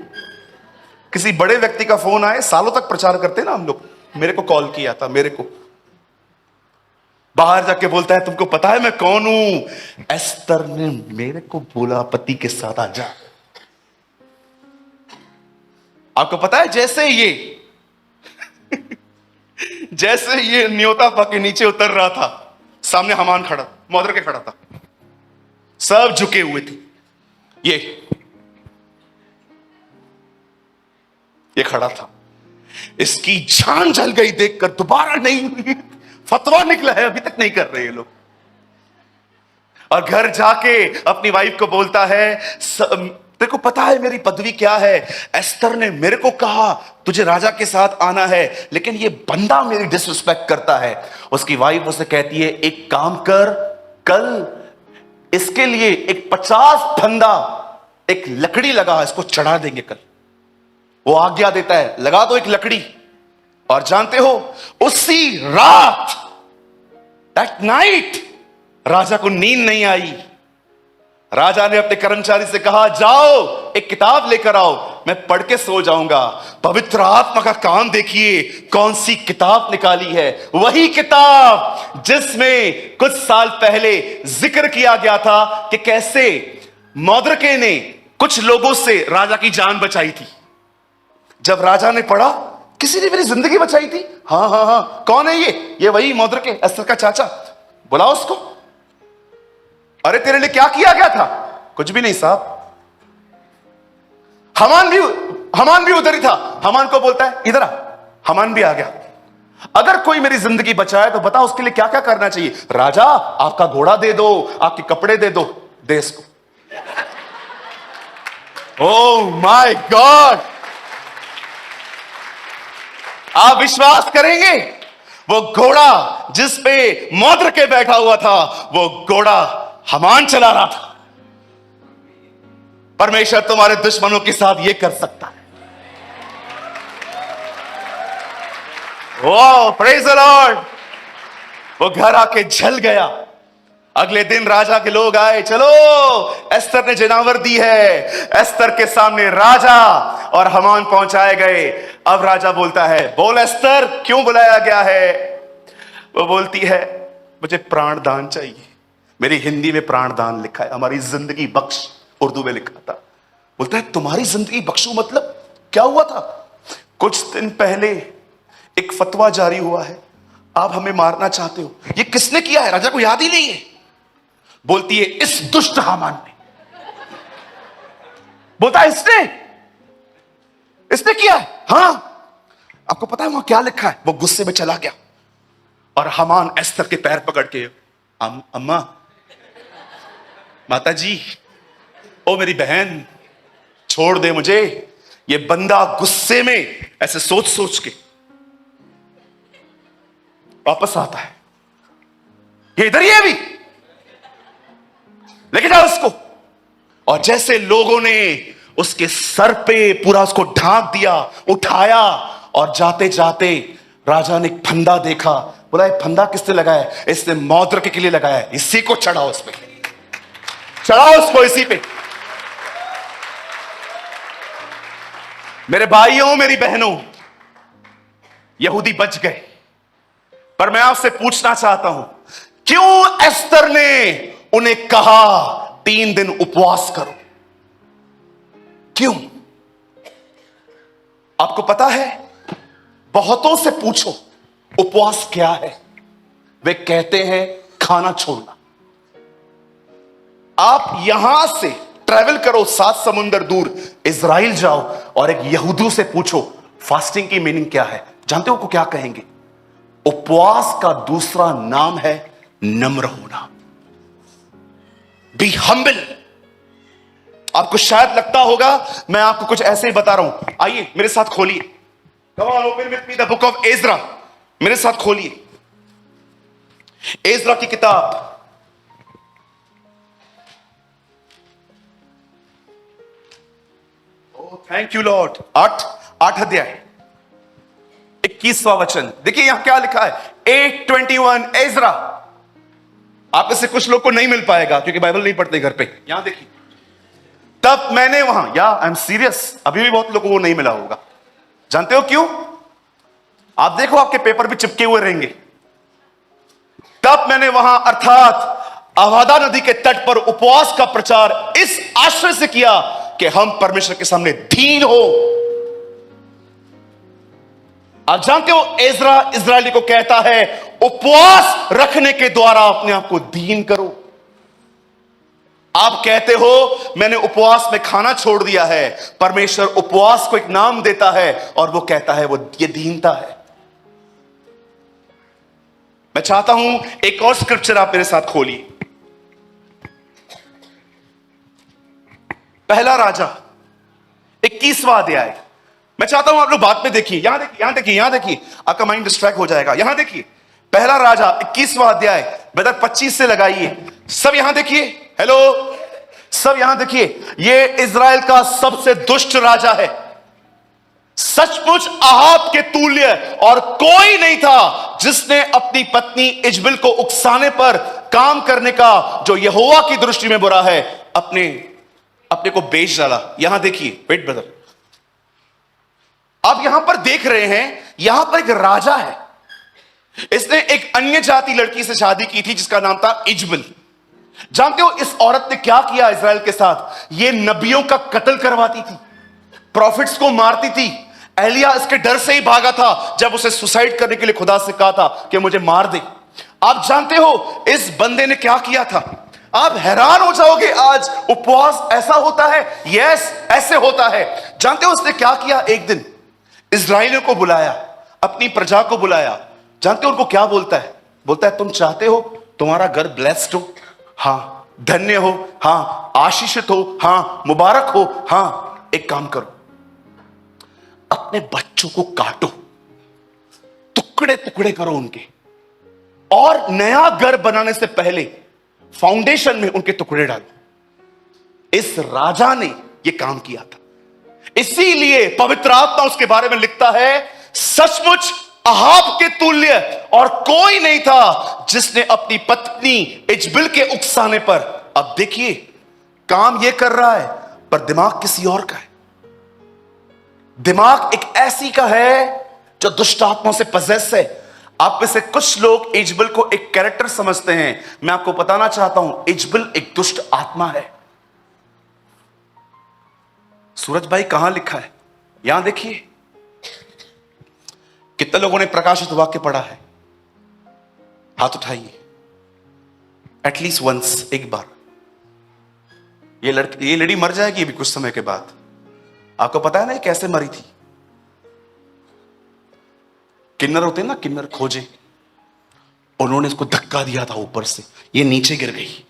किसी बड़े व्यक्ति का फोन आए, सालों तक प्रचार करते ना हम लोग, मेरे को कॉल किया था, मेरे को बाहर जाके बोलता है, तुमको पता है मैं कौन हूं? एस्तर ने मेरे को बोला पति के साथ आ जा। आपको पता है जैसे ये न्योता पाके नीचे उतर रहा था, सामने हमान खड़ा, मौद्रके खड़ा था, सब झुके हुए थे। ये खड़ा था, इसकी जान जल गई देखकर, दोबारा नहीं, फतवा निकला है, अभी तक नहीं कर रहे ये लोग। और घर जाके अपनी वाइफ को बोलता है, तेरे को पता है मेरी पदवी क्या है? एस्तर ने मेरे को कहा तुझे राजा के साथ आना है, लेकिन ये बंदा मेरी डिसरिस्पेक्ट करता है। उसकी वाइफ उसे कहती है, एक काम कर, कल इसके लिए एक 50 फंदा एक लकड़ी लगा, इसको चढ़ा देंगे कल। वो आज्ञा देता है, लगा दो एक लकड़ी। और जानते हो उसी रात, दैट नाइट, राजा को नींद नहीं आई। राजा ने अपने कर्मचारी से कहा, जाओ एक किताब लेकर आओ, मैं पढ़ के सो जाऊंगा। पवित्र आत्मा का काम देखिए, कौन सी किताब निकाली है। वही किताब जिसमें कुछ साल पहले जिक्र किया गया था कि कैसे मौद्रिके ने कुछ लोगों से राजा की जान बचाई थी। जब राजा ने पढ़ा, किसी ने मेरी जिंदगी बचाई थी। हाँ हाँ हाँ, कौन है ये वही मौद्रिके, एस्थर का चाचा। बुलाओ उसको। अरे तेरे लिए क्या किया गया था? कुछ भी नहीं साहब। हमान भी उधर ही था। हमान को बोलता है इधर आ। हमान भी आ गया। अगर कोई मेरी जिंदगी बचाए तो बता उसके लिए क्या क्या करना चाहिए। राजा, आपका घोड़ा दे दो, आपके कपड़े दे दो, दे इसको। ओह माय गॉड, आप विश्वास करेंगे, वो घोड़ा जिस पे मौद्रिके बैठा हुआ था, वो घोड़ा हमान चला रहा था। परमेश्वर तुम्हारे दुश्मनों के साथ ये कर सकता है। ओह प्रेज द लॉर्ड। वो घर आके जल गया। अगले दिन राजा के लोग आए, चलो एस्थर ने जनावर दी है। एस्थर के सामने राजा और हमान पहुंचाए गए। अब राजा बोलता है, बोल एस्थर, क्यों बुलाया गया है? वो बोलती है, मुझे प्राणदान चाहिए। मेरी हिंदी में प्राणदान लिखा है, हमारी जिंदगी बख्श उर्दू में लिखा था। बोलता है तुम्हारी जिंदगी बख्शू मतलब क्या हुआ था? कुछ दिन पहले एक फतवा जारी हुआ है, आप हमें मारना चाहते हो। ये किसने किया है? राजा को याद ही नहीं है। बोलती है इस दुष्ट हामान ने। बोलता है इसने किया है। हाँ, आपको पता है वहां क्या लिखा है? वो गुस्से में चला गया और हामान एस्थर के पैर पकड़ के, अम्मा, माता जी, ओ मेरी बहन, छोड़ दे मुझे। ये बंदा गुस्से में ऐसे सोच सोच के वापस आता है। ये इधर ही है अभी, लेके जाओ उसको। और जैसे लोगों ने उसके सर पे पूरा उसको ढांक दिया, उठाया, और जाते जाते राजा ने एक फंदा देखा। बोला ये फंदा किसने लगाया है? इसने मौद्रिके के लिए लगाया है, इसी को चढ़ाओ, इस पे चढ़ाओ उसको, इसी पे। मेरे भाइयों, मेरी बहनों, यहूदी बच गए। पर मैं आपसे पूछना चाहता हूं, क्यों एस्थर ने उन्हें कहा 3 दिन उपवास करो? क्यों? आपको पता है, बहुतों से पूछो उपवास क्या है, वे कहते हैं खाना छोड़ना। आप यहां से ट्रैवल करो 7 समुंदर दूर, इजराइल जाओ और एक यहूदियों से पूछो फास्टिंग की मीनिंग क्या है। जानते हो को क्या कहेंगे? उपवास का दूसरा नाम है नम्र होना। Be humble. आपको शायद लगता होगा मैं आपको कुछ ऐसे ही बता रहा हूं। आइए मेरे साथ खोलिए, come on open with me the book of Ezra. मेरे साथ खोलिए एज्रा की किताब। Thank you Lord. 8 अध्याय 21वां वचन। देखिए यहां क्या लिखा है, 8:21 एज्रा। आप में से कुछ लोग को नहीं मिल पाएगा क्योंकि बाइबल नहीं पढ़ते घर पे। यहां देखिए, तब मैंने वहां, या आई एम सीरियस, अभी भी बहुत लोगों को नहीं मिला होगा। जानते हो क्यों? आप देखो, आपके पेपर भी चिपके हुए रहेंगे। तब मैंने वहां अर्थात अवादा नदी के तट पर उपवास का प्रचार इस आश्रय से किया कि हम परमेश्वर के सामने दीन हो। आप जानते हो एज्रा इजरायली को कहता है उपवास रखने के द्वारा अपने आप को दीन करो। आप कहते हो मैंने उपवास में खाना छोड़ दिया है। परमेश्वर उपवास को एक नाम देता है और वो कहता है वो ये दीनता है। मैं चाहता हूं एक और स्क्रिप्चर आप मेरे साथ खोलिए। पहला राजा 21वां अध्याय। मैं चाहता हूं आप लोग बात में देखिए। यहां देखिए, यहां देखिए, यहां देखिए, आपका माइंड डिस्ट्रैक्ट हो जाएगा। यहां देखिए, पहला राजा 21वां अध्याय, ब्रदर 25 से लगाइए। सब यहां देखिए, हेलो, सब यहां देखिए। ये इजराइल का सबसे दुष्ट राजा है। सचमुच अहाब के तुल्य और कोई नहीं था जिसने अपनी पत्नी इजबिल को उकसाने पर काम करने का, जो यहोवा की दृष्टि में बुरा है, अपने को बेच डाला। यहां देखिए, वेट ब्रदर, आप यहां पर देख रहे हैं, यहां पर एक राजा है, इसने एक अन्य जाति लड़की से शादी की थी जिसका नाम था इजबल। जानते हो इस औरत ने क्या किया इजराइल के साथ? ये नबियों का कत्ल करवाती थी, प्रॉफिट्स को मारती थी। एलिया इसके डर से ही भागा था जब उसे सुसाइड करने के लिए खुदा से कहा था कि मुझे मार दे। आप जानते हो इस बंदे ने क्या किया था? आप हैरान हो जाओगे। आज उपवास ऐसा होता है, यस ऐसे होता है। जानते हो उसने क्या किया? एक दिन इजराइलियों को बुलाया, अपनी प्रजा को बुलाया। जानते हो उनको क्या बोलता है? बोलता है तुम चाहते हो तुम्हारा घर ब्लेस्ड हो, हाँ धन्य हो, हाँ आशीषित हो, हाँ मुबारक हो, हाँ एक काम करो, अपने बच्चों को काटो, टुकड़े टुकड़े करो उनके, और नया घर बनाने से पहले फाउंडेशन में उनके टुकड़े डालो। इस राजा ने यह काम किया था। इसीलिए पवित्र आत्मा उसके बारे में लिखता है, सचमुच अहाब के तुल्य और कोई नहीं था जिसने अपनी पत्नी इजबल के उकसाने पर। अब देखिए काम यह कर रहा है पर दिमाग किसी और का है। दिमाग एक ऐसी का है जो दुष्ट आत्माओं से पजेस है। आप में से कुछ लोग इजबल को एक कैरेक्टर समझते हैं। मैं आपको बताना चाहता हूं इजबल एक दुष्ट आत्मा है। सूरज भाई कहां लिखा है? यहां देखिए। कितने लोगों ने प्रकाशित वाक्य पढ़ा है? हाथ उठाइए। एटलीस्ट वंस, एक बार। ये लड़ी मर जाएगी अभी कुछ समय के बाद। आपको पता है ना ये कैसे मरी थी? किन्नर होते हैं ना, किन्नर खोजे, उन्होंने इसको धक्का दिया था ऊपर से, ये नीचे गिर गई।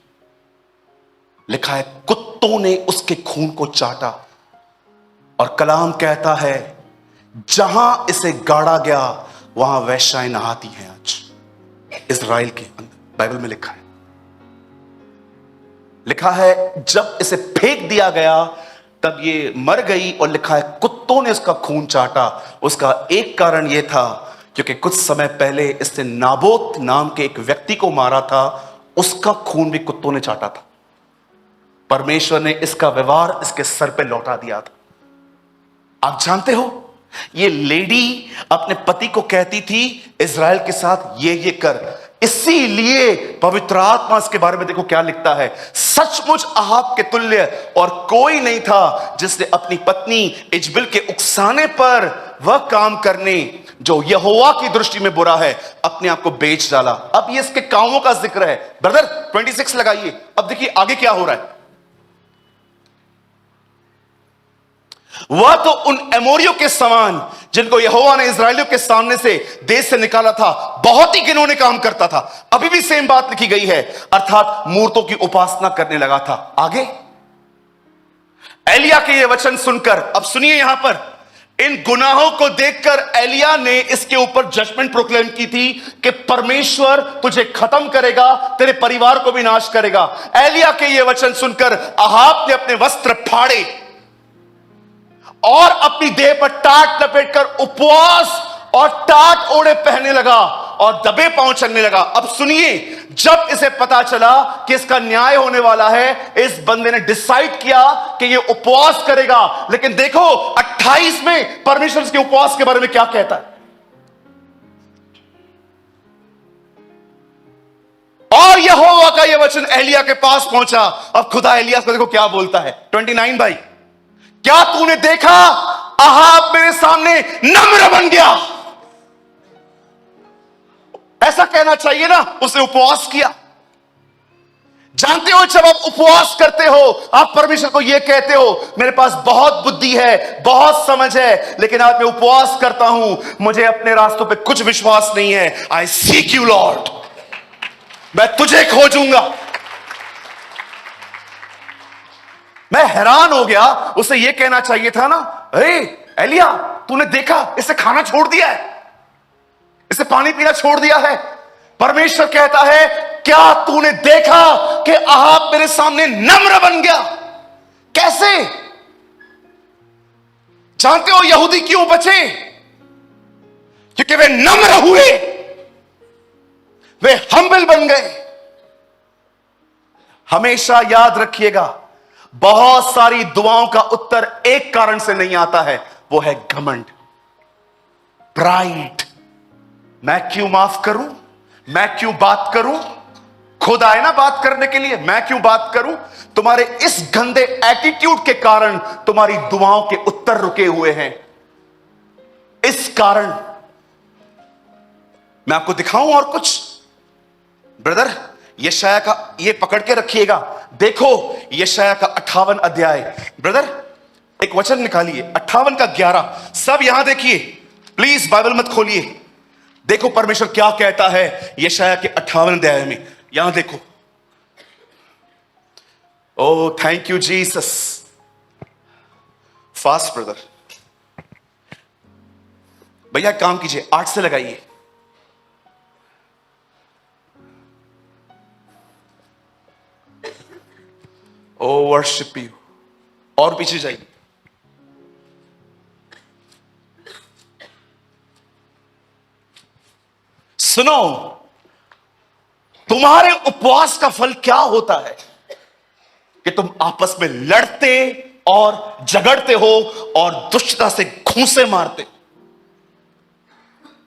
लिखा है कुत्तों ने उसके खून को चाटा। और कलाम कहता है जहां इसे गाड़ा गया वहां वैश्याएं नहाती हैं आज। इजराइल के अंदर बाइबल में लिखा है जब इसे फेंक दिया गया तब ये मर गई। और लिखा है कुत्तों ने उसका खून चाटा। उसका एक कारण यह था क्योंकि कुछ समय पहले इसने नाबोत नाम के एक व्यक्ति को मारा था, उसका खून भी कुत्तों ने चाटा था। परमेश्वर ने इसका व्यवहार इसके सर पे लौटा दिया था। आप जानते हो ये लेडी अपने पति को कहती थी इजराइल के साथ ये कर। इसीलिए पवित्र आत्मा इसके बारे में देखो क्या लिखता है, सचमुच अहाब के तुल्य और कोई नहीं था जिसने अपनी पत्नी इजबल के उकसाने पर वह काम करने जो यहोवा की दृष्टि में बुरा है अपने आप को बेच डाला। अब ये इसके कामों का जिक्र है। ब्रदर 26 लगाइए। अब देखिए आगे क्या हो रहा है। वह तो उन एमोरियों के समान जिनको यहोवा ने इजराइलियों के सामने से देश से निकाला था बहुत ही घिनौने काम करता था। अभी भी सेम बात लिखी गई है, अर्थात मूर्तों की उपासना करने लगा था। आगे एलिया के ये वचन सुनकर, अब सुनिए यहां पर, इन गुनाहों को देखकर एलिया ने इसके ऊपर जजमेंट प्रोक्लेम की थी कि परमेश्वर तुझे खत्म करेगा, तेरे परिवार को भी नाश करेगा। एलिया के ये वचन सुनकर अहाब ने अपने वस्त्र फाड़े और अपनी देह पर टाट लपेटकर उपवास और टाट ओढ़े पहनने लगा और दबे पांव चलने लगा। अब सुनिए, जब इसे पता चला कि इसका न्याय होने वाला है, इस बंदे ने डिसाइड किया कि ये उपवास करेगा। लेकिन देखो 28 में परमेश्वर के उपवास के बारे में क्या कहता है। और यहोवा का यह वचन एलिया के पास पहुंचा। अब खुदा एलिया को देखो क्या बोलता है। 29 भाई, क्या तूने देखा अहाब मेरे सामने नम्र बन गया। ऐसा कहना चाहिए ना, उसने उपवास किया। जानते हो जब आप उपवास करते हो आप परमेश्वर को यह कहते हो मेरे पास बहुत बुद्धि है, बहुत समझ है, लेकिन आज मैं उपवास करता हूं, मुझे अपने रास्तों पे कुछ विश्वास नहीं है। आई सीक यू लॉर्ड, मैं तुझे खोजूंगा। मैं हैरान हो गया। उसे यह कहना चाहिए था ना, अरे एलिया तूने देखा इसे खाना छोड़ दिया है, इसे पानी पीना छोड़ दिया है। परमेश्वर कहता है क्या तूने देखा कि अहाब मेरे सामने नम्र बन गया। कैसे? जानते हो यहूदी क्यों बचे? क्योंकि वे नम्र हुए, वे हम्बल बन गए। हमेशा याद रखिएगा, बहुत सारी दुआओं का उत्तर एक कारण से नहीं आता है, वो है घमंड। प्राइड। मैं क्यों माफ करूं, मैं क्यों बात करूं, खुद आए ना बात करने के लिए, मैं क्यों बात करूं। तुम्हारे इस गंदे एटीट्यूड के कारण तुम्हारी दुआओं के उत्तर रुके हुए हैं। इस कारण मैं आपको दिखाऊं और कुछ। ब्रदर, यशाया का ये पकड़ के रखिएगा। देखो यशाया का 58 अध्याय। ब्रदर एक वचन निकालिए, 58 का 11। सब यहां देखिए, प्लीज बाइबल मत खोलिए। देखो परमेश्वर क्या कहता है यशाया के 58 अध्याय में। यहां देखो। Oh thank you Jesus. Fast brother. भैया काम कीजिए, 8 से लगाइए। Oh worship you. और पीछे जाइए। सुनो, तुम्हारे उपवास का फल क्या होता है कि तुम आपस में लड़ते और झगड़ते हो और दुष्टता से घूंसे मारते हो।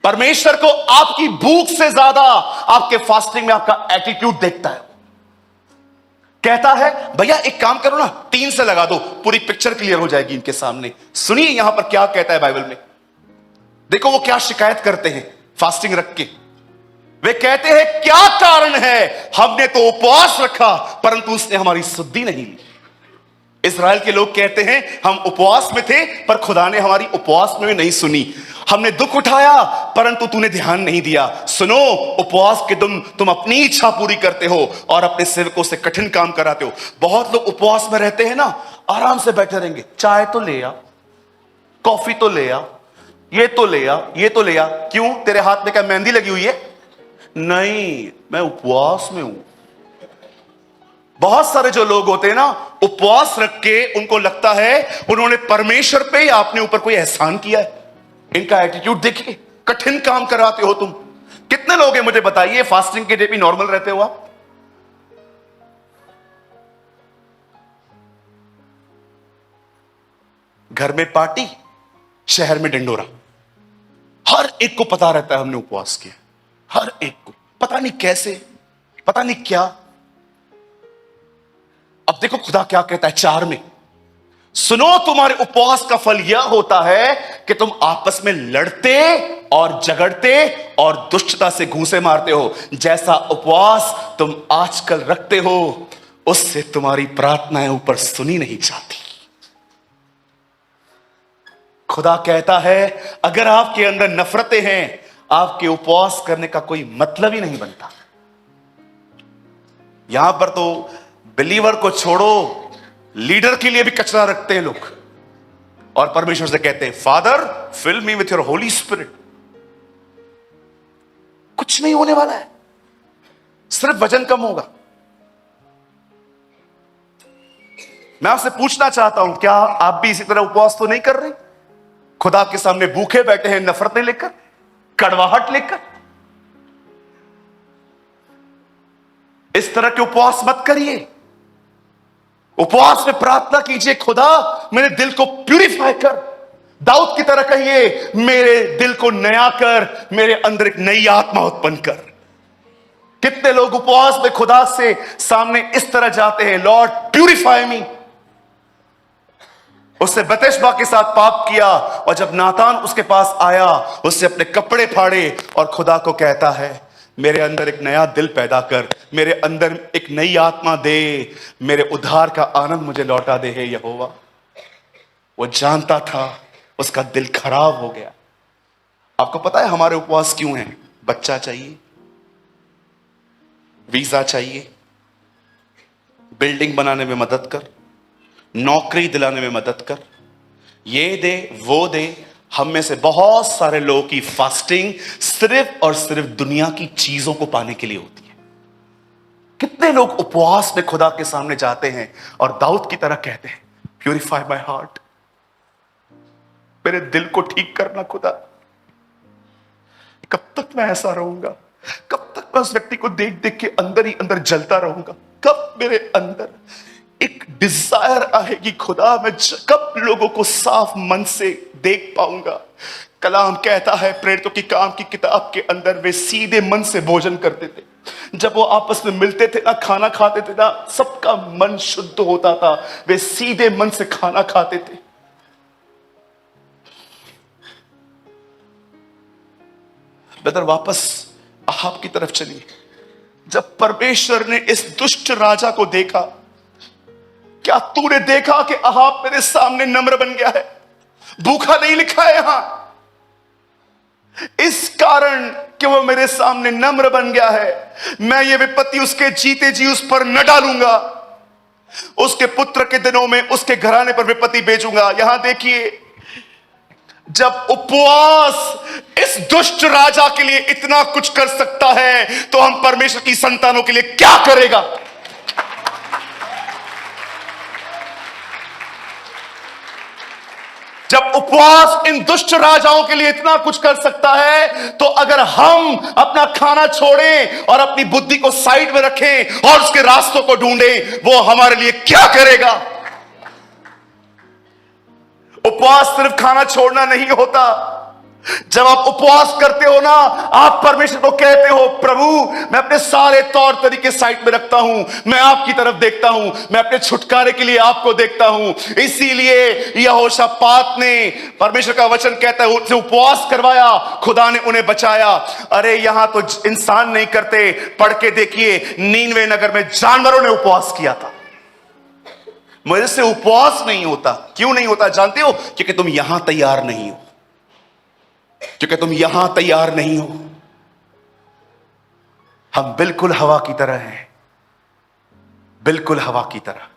परमेश्वर को आपकी भूख से ज्यादा आपके फास्टिंग में आपका एटीट्यूड देखता है। कहता है भैया एक काम करो ना, 3 से लगा दो, पूरी पिक्चर क्लियर हो जाएगी इनके सामने। सुनिए यहां पर क्या कहता है बाइबल में। देखो वो क्या शिकायत करते हैं फास्टिंग रख के। वे कहते हैं क्या कारण है, हमने तो उपवास रखा परंतु उसने हमारी सुधि नहीं ली। इस्राएल के लोग कहते हैं हम उपवास में थे पर खुदा ने हमारी उपवास में भी नहीं सुनी। हमने दुख उठाया परंतु तूने ध्यान नहीं दिया। सुनो, उपवास के दिन तुम अपनी इच्छा पूरी करते हो और अपने सेवकों से कठिन काम कराते हो। बहुत लोग उपवास में रहते हैं ना, आराम से बैठे रहेंगे, चाय तो ले आ, कॉफी तो ले आ, ये तो ले आ, ये तो ले आ। क्यों, तेरे हाथ में क्या मेहंदी लगी हुई है? नहीं, मैं उपवास में हूं। बहुत सारे जो लोग होते हैं ना, उपवास रख के उनको लगता है उन्होंने परमेश्वर पे या अपने ऊपर कोई एहसान किया है। इनका एटीट्यूड देखिए, कठिन काम कराते हो तुम। कितने लोग हैं मुझे बताइए फास्टिंग के डे भी नॉर्मल रहते हो आप? घर में पार्टी, शहर में डंडोरा। हर एक को पता रहता है हमने उपवास किया, हर एक को। पता नहीं कैसे, पता नहीं क्या। अब देखो खुदा क्या कहता है 4 में। सुनो, तुम्हारे उपवास का फल यह होता है कि तुम आपस में लड़ते और झगड़ते और दुष्टता से घूंसे मारते हो। जैसा उपवास तुम आजकल रखते हो उससे तुम्हारी प्रार्थनाएं ऊपर सुनी नहीं जाती। खुदा कहता है अगर आपके अंदर नफरतें हैं, आपके उपवास करने का कोई मतलब ही नहीं बनता। यहां पर तो बिलीवर को छोड़ो, लीडर के लिए भी कचरा रखते हैं लोग और परमेश्वर से कहते हैं father fill me with your holy spirit. कुछ नहीं होने वाला है, सिर्फ वजन कम होगा। मैं आपसे पूछना चाहता हूं, क्या आप भी इसी तरह उपवास तो नहीं कर रहे? खुदा के सामने भूखे बैठे हैं, नफरतें लेकर, कड़वाहट लेकर। इस तरह के उपवास मत करिए। उपवास में प्रार्थना कीजिए, खुदा मेरे दिल को प्यूरिफाई कर। दाऊद की तरह कहिए मेरे दिल को नया कर, मेरे अंदर एक नई आत्मा उत्पन्न कर। कितने लोग उपवास में खुदा से सामने इस तरह जाते हैं, लॉर्ड प्यूरिफाई मी। उसने बतेशबा के साथ पाप किया और जब नातान उसके पास आया उससे अपने कपड़े फाड़े और खुदा को कहता है मेरे अंदर एक नया दिल पैदा कर, मेरे अंदर एक नई आत्मा दे, मेरे उद्धार का आनंद मुझे लौटा दे हे यहोवा। वो जानता था उसका दिल खराब हो गया। आपको पता है हमारे उपवास क्यों हैं? बच्चा चाहिए, वीजा चाहिए, बिल्डिंग बनाने में मदद कर, नौकरी दिलाने में मदद कर, ये दे वो दे। हम में से बहुत सारे लोगों की फास्टिंग सिर्फ और सिर्फ दुनिया की चीजों को पाने के लिए होती है। कितने लोग उपवास में खुदा के सामने जाते हैं और दाऊद की तरह कहते हैं प्यूरिफाई माय हार्ट, मेरे दिल को ठीक करना खुदा। कब तक मैं ऐसा रहूंगा? कब तक मैं उस व्यक्ति को देख देख के अंदर ही अंदर जलता रहूंगा? कब मेरे अंदर एक डिजायर आएगी खुदा, मैं कब लोगों को साफ मन से देख पाऊंगा? कलाम कहता है प्रेरितों की काम की किताब के अंदर वे सीधे मन से भोजन करते थे। जब वो आपस में मिलते थे ना, खाना खाते थे ना, सबका मन शुद्ध होता था। वे सीधे मन से खाना खाते थे। ब्रदर, वापस अहाब की तरफ चलिए। जब परमेश्वर ने इस दुष्ट राजा को देखा, क्या तूने देखा कि अहाब मेरे सामने नम्र बन गया है? भूखा नहीं लिखा है यहां, इस कारण कि वो मेरे सामने नम्र बन गया है, मैं ये विपत्ति उसके जीते जी उस पर न डालूंगा। उसके पुत्र के दिनों में उसके घराने पर विपत्ति भेजूंगा। यहां देखिए, जब उपवास इस दुष्ट राजा के लिए इतना कुछ कर सकता है, तो हम परमेश्वर की संतानों के लिए क्या करेगा? जब उपवास इन दुष्ट राजाओं के लिए इतना कुछ कर सकता है, तो अगर हम अपना खाना छोड़ें और अपनी बुद्धि को साइड में रखें और उसके रास्तों को ढूंढें, वो हमारे लिए क्या करेगा? उपवास सिर्फ खाना छोड़ना नहीं होता। जब आप उपवास करते हो ना, आप परमेश्वर को कहते हो, प्रभु मैं अपने सारे तौर तरीके साइड में रखता हूं, मैं आपकी तरफ देखता हूं, मैं अपने छुटकारे के लिए आपको देखता हूं। इसीलिए यहोशापात ने, परमेश्वर का वचन कहता है, उनसे उपवास करवाया, खुदा ने उन्हें बचाया। अरे यहां तो इंसान नहीं करते, पढ़ के देखिए, नीनवे नगर में जानवरों ने उपवास किया था। मेरे से उपवास नहीं होता। क्यों नहीं होता जानते हो? क्योंकि तुम यहां तैयार नहीं हो, क्योंकि तुम यहां तैयार नहीं हो। हम बिल्कुल हवा की तरह हैं, बिल्कुल हवा की तरह।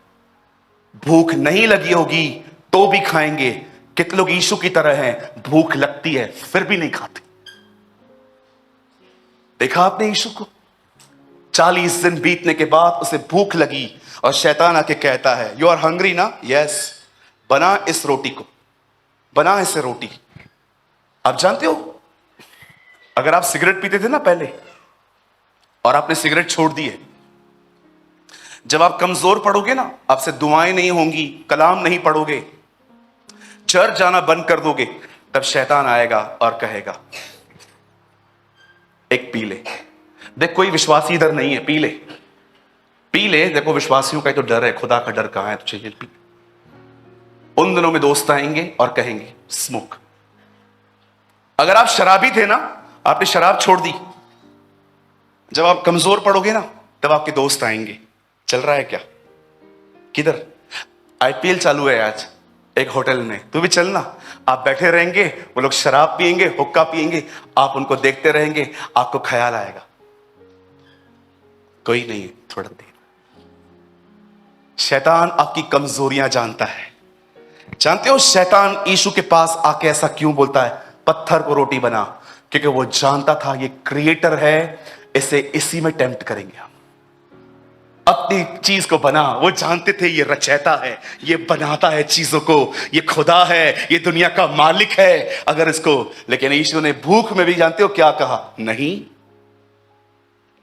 भूख नहीं लगी होगी तो भी खाएंगे। कितने लोग यीशु की तरह हैं, भूख लगती है फिर भी नहीं खाते। देखा आपने यीशु को? 40 दिन बीतने के बाद उसे भूख लगी और शैतान आके कहता है, यू आर हंग्री ना? यस, बना इस रोटी को, बना इसे रोटी। आप जानते हो, अगर आप सिगरेट पीते थे ना पहले और आपने सिगरेट छोड़ दी है, जब आप कमजोर पड़ोगे ना, आपसे दुआएं नहीं होंगी, कलाम नहीं पढ़ोगे, चर्च जाना बंद कर दोगे, तब शैतान आएगा और कहेगा एक पी ले। देख, कोई विश्वासी इधर नहीं है, पी ले, पी ले। देखो, विश्वासियों का ही तो डर है, खुदा का डर कहां है तुझे? पी। उन दिनों में दोस्त आएंगे और कहेंगे स्मोक। अगर आप शराबी थे ना, आपने शराब छोड़ दी, जब आप कमजोर पड़ोगे ना, तब आपके दोस्त आएंगे, चल रहा है क्या? किधर? आईपीएल चालू है आज एक होटल में, तू भी चलना। आप बैठे रहेंगे, वो लोग शराब पिएंगे, हुक्का पिएंगे, आप उनको देखते रहेंगे, आपको ख्याल आएगा कोई नहीं है, थोड़ा देर। शैतान आपकी कमजोरियां जानता है। जानते हो शैतान यीशु के पास आके ऐसा क्यों बोलता है, पत्थर को रोटी बना? क्योंकि वो जानता था ये क्रिएटर है, इसे इसी में टेम्प्ट करेंगे हम। अपनी चीज को बना, वो जानते थे ये रचयिता है, ये बनाता है चीजों को, ये खुदा है, ये दुनिया का मालिक है। अगर इसको, लेकिन यीशु ने भूख में भी जानते हो क्या कहा? नहीं,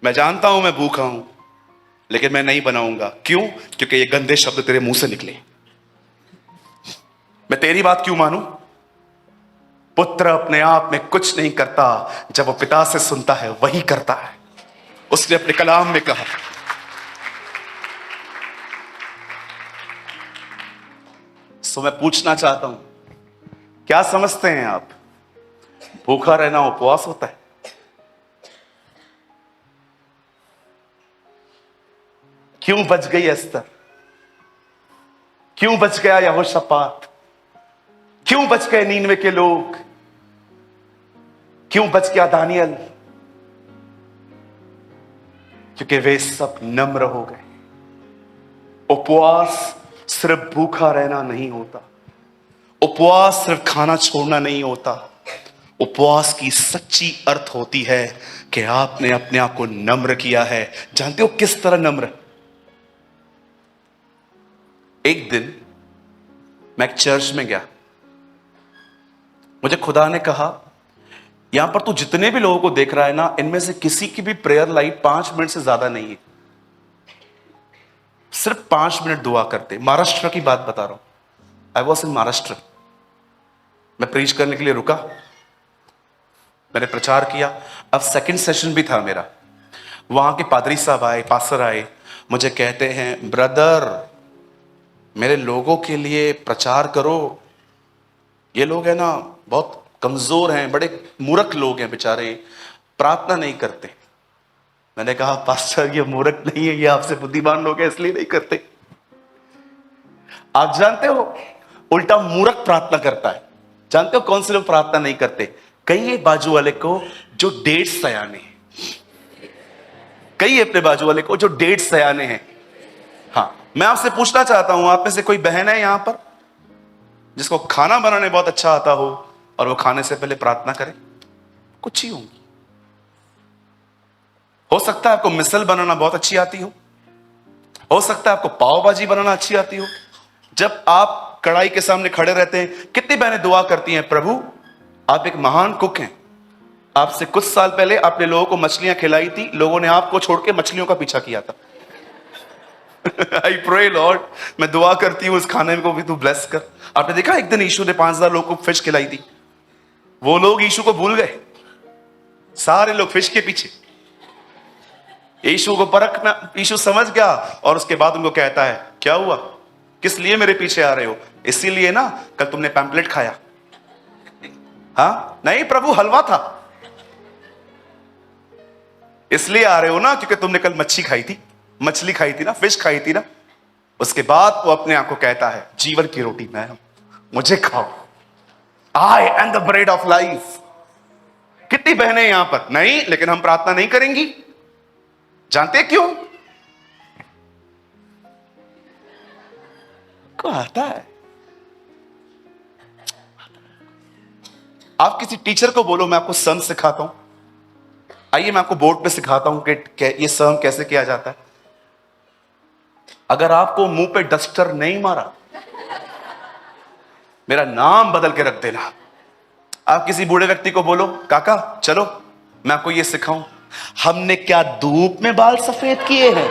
मैं जानता हूं मैं भूखा हूं, लेकिन मैं नहीं बनाऊंगा। क्यों? क्योंकि ये गंदे शब्द तेरे मुंह से निकले। मैं तेरी बात क्यों मानूं? पुत्र अपने आप में कुछ नहीं करता, जब वो पिता से सुनता है वही करता है। उसने अपने कलाम में कहा। सो मैं पूछना चाहता हूं, क्या समझते हैं आप, भूखा रहना उपवास होता है? क्यों बच गई एस्तर? क्यों बच गया यहोशापात? क्यों बच गए नीनवे के लोग? क्यों बच गया दानियल? क्योंकि वे सब नम्र हो गए। उपवास सिर्फ भूखा रहना नहीं होता, उपवास सिर्फ खाना छोड़ना नहीं होता। उपवास की सच्ची अर्थ होती है कि आपने अपने आप को नम्र किया है। जानते हो किस तरह नम्र? एक दिन मैं एक चर्च में गया, मुझे खुदा ने कहा, यहां पर तू जितने भी लोगों को देख रहा है ना, इनमें से किसी की भी प्रेयर लाइफ 5 मिनट से ज्यादा नहीं है। सिर्फ 5 मिनट दुआ करते। महाराष्ट्र की बात बता रहा हूं। I was in Maharashtra. मैं प्रीच करने के लिए रुका, मैंने प्रचार किया। अब सेकंड सेशन भी था मेरा। वहां के पादरी साहब आए, पास्टर आए, मुझे कहते हैं, ब्रदर मेरे लोगों के लिए प्रचार करो। ये लोग है ना बहुत कमजोर हैं, बड़े मूर्ख लोग हैं बेचारे, प्रार्थना नहीं करते। मैंने कहा पास्टर ये मूर्ख नहीं है, ये आपसे बुद्धिमान लोग हैं इसलिए नहीं करते। आप जानते हो उल्टा मूर्ख प्रार्थना करता है। जानते हो कौन से लोग प्रार्थना नहीं करते? कहिए बाजू वाले को जो 1.5 सयाने हैं, कहिए अपने बाजू वाले को जो 1.5 सयाने हैं। हाँ, मैं आपसे पूछना चाहता हूं, आप में से कोई बहन है यहां पर जिसको खाना बनाने बहुत अच्छा आता हो और वो खाने से पहले प्रार्थना करे? कुछ ही होंगी। हो सकता है आपको मिसल बनाना बहुत अच्छी आती हो सकता है आपको पाव भाजी बनाना अच्छी आती हो। जब आप कढ़ाई के सामने खड़े रहते हैं, कितनी बहनें दुआ करती हैं, प्रभु आप एक महान कुक हैं, आपसे कुछ साल पहले आपने लोगों को मछलियां खिलाई थी, लोगों ने आपको छोड़ के मछलियों का पीछा किया था। आई प्रे लॉर्ड, मैं दुआ करती हूं उस खाने को भी तू ब्लेस कर। आपने देखा एक दिन यीशु ने 5000 लोगों को फिश खिलाई थी, वो लोग यीशु को भूल गए, सारे लोग फिश के पीछे। यीशु को परखना, यीशु समझ गया और उसके बाद उनको कहता है, क्या हुआ, किस लिए मेरे पीछे आ रहे हो? इसीलिए ना कल तुमने पैम्पलेट खाया? हाँ नहीं प्रभु, हलवा था। इसलिए आ रहे हो ना क्योंकि तुमने कल मच्छी खाई थी, मछली खाई थी ना, फिश खाई थी ना। उसके बाद वो अपने आप को कहता है, जीवन की रोटी मैं हूं, मुझे खाओ, I am the bread of life. कितनी बहनें यहां पर नहीं, लेकिन हम प्रार्थना नहीं करेंगी। जानते क्यों? को आता है। आप किसी टीचर को बोलो मैं आपको सम सिखाता हूं, आइए मैं आपको बोर्ड पे सिखाता हूं कि ये सम कैसे किया जाता है। अगर आपको मुंह पे डस्टर नहीं मारा, मेरा नाम बदल के रख देना। आप किसी बूढ़े व्यक्ति को बोलो, काका चलो मैं आपको ये सिखाऊं, हमने क्या धूप में बाल सफेद किए हैं?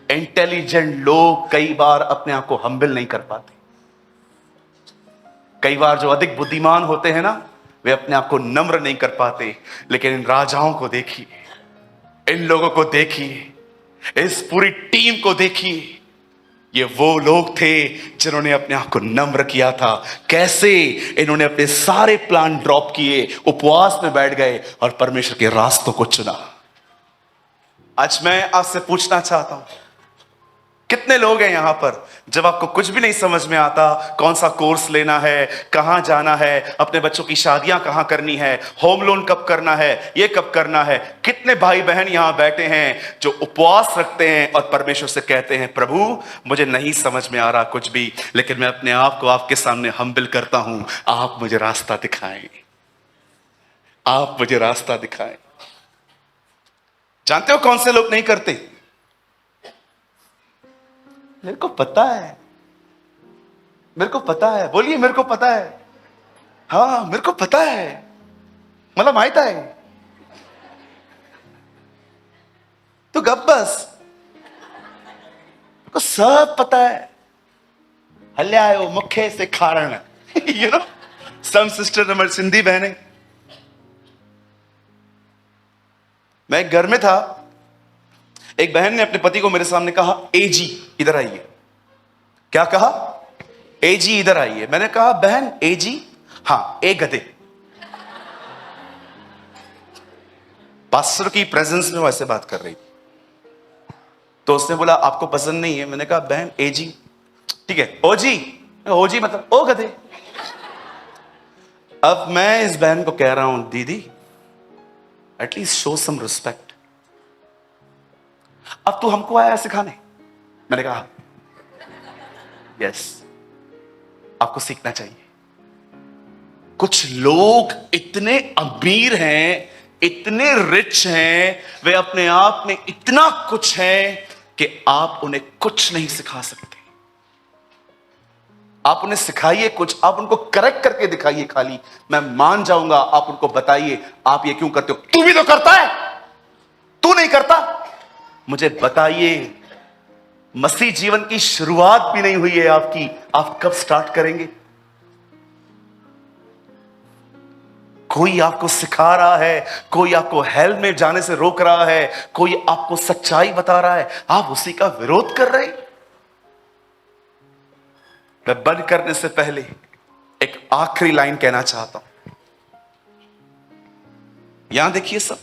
इंटेलिजेंट लोग कई बार अपने आप को हम्बल नहीं कर पाते। कई बार जो अधिक बुद्धिमान होते हैं ना, वे अपने आप को नम्र नहीं कर पाते। लेकिन इन राजाओं को देखिए, इन लोगों को देखिए, इस पूरी टीम को देखिए, ये वो लोग थे जिन्होंने अपने आप को नम्र किया था। कैसे इन्होंने अपने सारे प्लान ड्रॉप किए, उपवास में बैठ गए और परमेश्वर के रास्तों को चुना। आज मैं आपसे पूछना चाहता हूं, कितने लोग हैं यहां पर जब आपको कुछ भी नहीं समझ में आता, कौन सा कोर्स लेना है, कहां जाना है, अपने बच्चों की शादियां कहां करनी है, होम लोन कब करना है, ये कब करना है? कितने भाई बहन यहां बैठे हैं जो उपवास रखते हैं और परमेश्वर से कहते हैं, प्रभु मुझे नहीं समझ में आ रहा कुछ भी, लेकिन मैं अपने आप को आपके सामने हम्बल करता हूं, आप मुझे रास्ता दिखाएं, आप मुझे रास्ता दिखाएं। जानते हो कौन से लोग नहीं करते? मेरे को पता है, मेरे को पता है, बोलिए मेरे को पता है। हाँ मेरे को पता है, मला माहित आहे। तो गप बस, मेरे को सब पता है। हले आयो मुखे से खारण यू नो सम सिस्टर हमारी सिंधी बहनें। मैं एक घर में था, एक बहन ने अपने पति को मेरे सामने कहा, एजी इधर आइए। क्या कहा? एजी इधर आइए। मैंने कहा बहन एजी? हाँ, ए गधे। पास्टर की प्रेजेंस में वैसे बात कर रही थी। तो उसने बोला आपको पसंद नहीं है? मैंने कहा बहन एजी ठीक है, ओजी, ओजी मतलब ओ गधे। अब मैं इस बहन को कह रहा हूं, दीदी एटलीस्ट शो सम रिस्पेक्ट। अब तू हमको आया सिखाने? मैंने कहा यस, आपको सीखना चाहिए। कुछ लोग इतने अमीर हैं, इतने रिच हैं, वे अपने आप में इतना कुछ है कि आप उन्हें कुछ नहीं सिखा सकते। आप उन्हें सिखाइए कुछ, आप उनको करेक्ट करके दिखाइए खाली, मैं मान जाऊंगा। आप उनको बताइए आप ये क्यों करते हो, तू भी तो करता है, तू नहीं करता? मुझे बताइए, मसीह जीवन की शुरुआत भी नहीं हुई है आपकी, आप कब स्टार्ट करेंगे? कोई आपको सिखा रहा है, कोई आपको हेल में जाने से रोक रहा है, कोई आपको सच्चाई बता रहा है, आप उसी का विरोध कर रहे हैं। मैं बंद करने से पहले एक आखिरी लाइन कहना चाहता हूं। यहां देखिए सब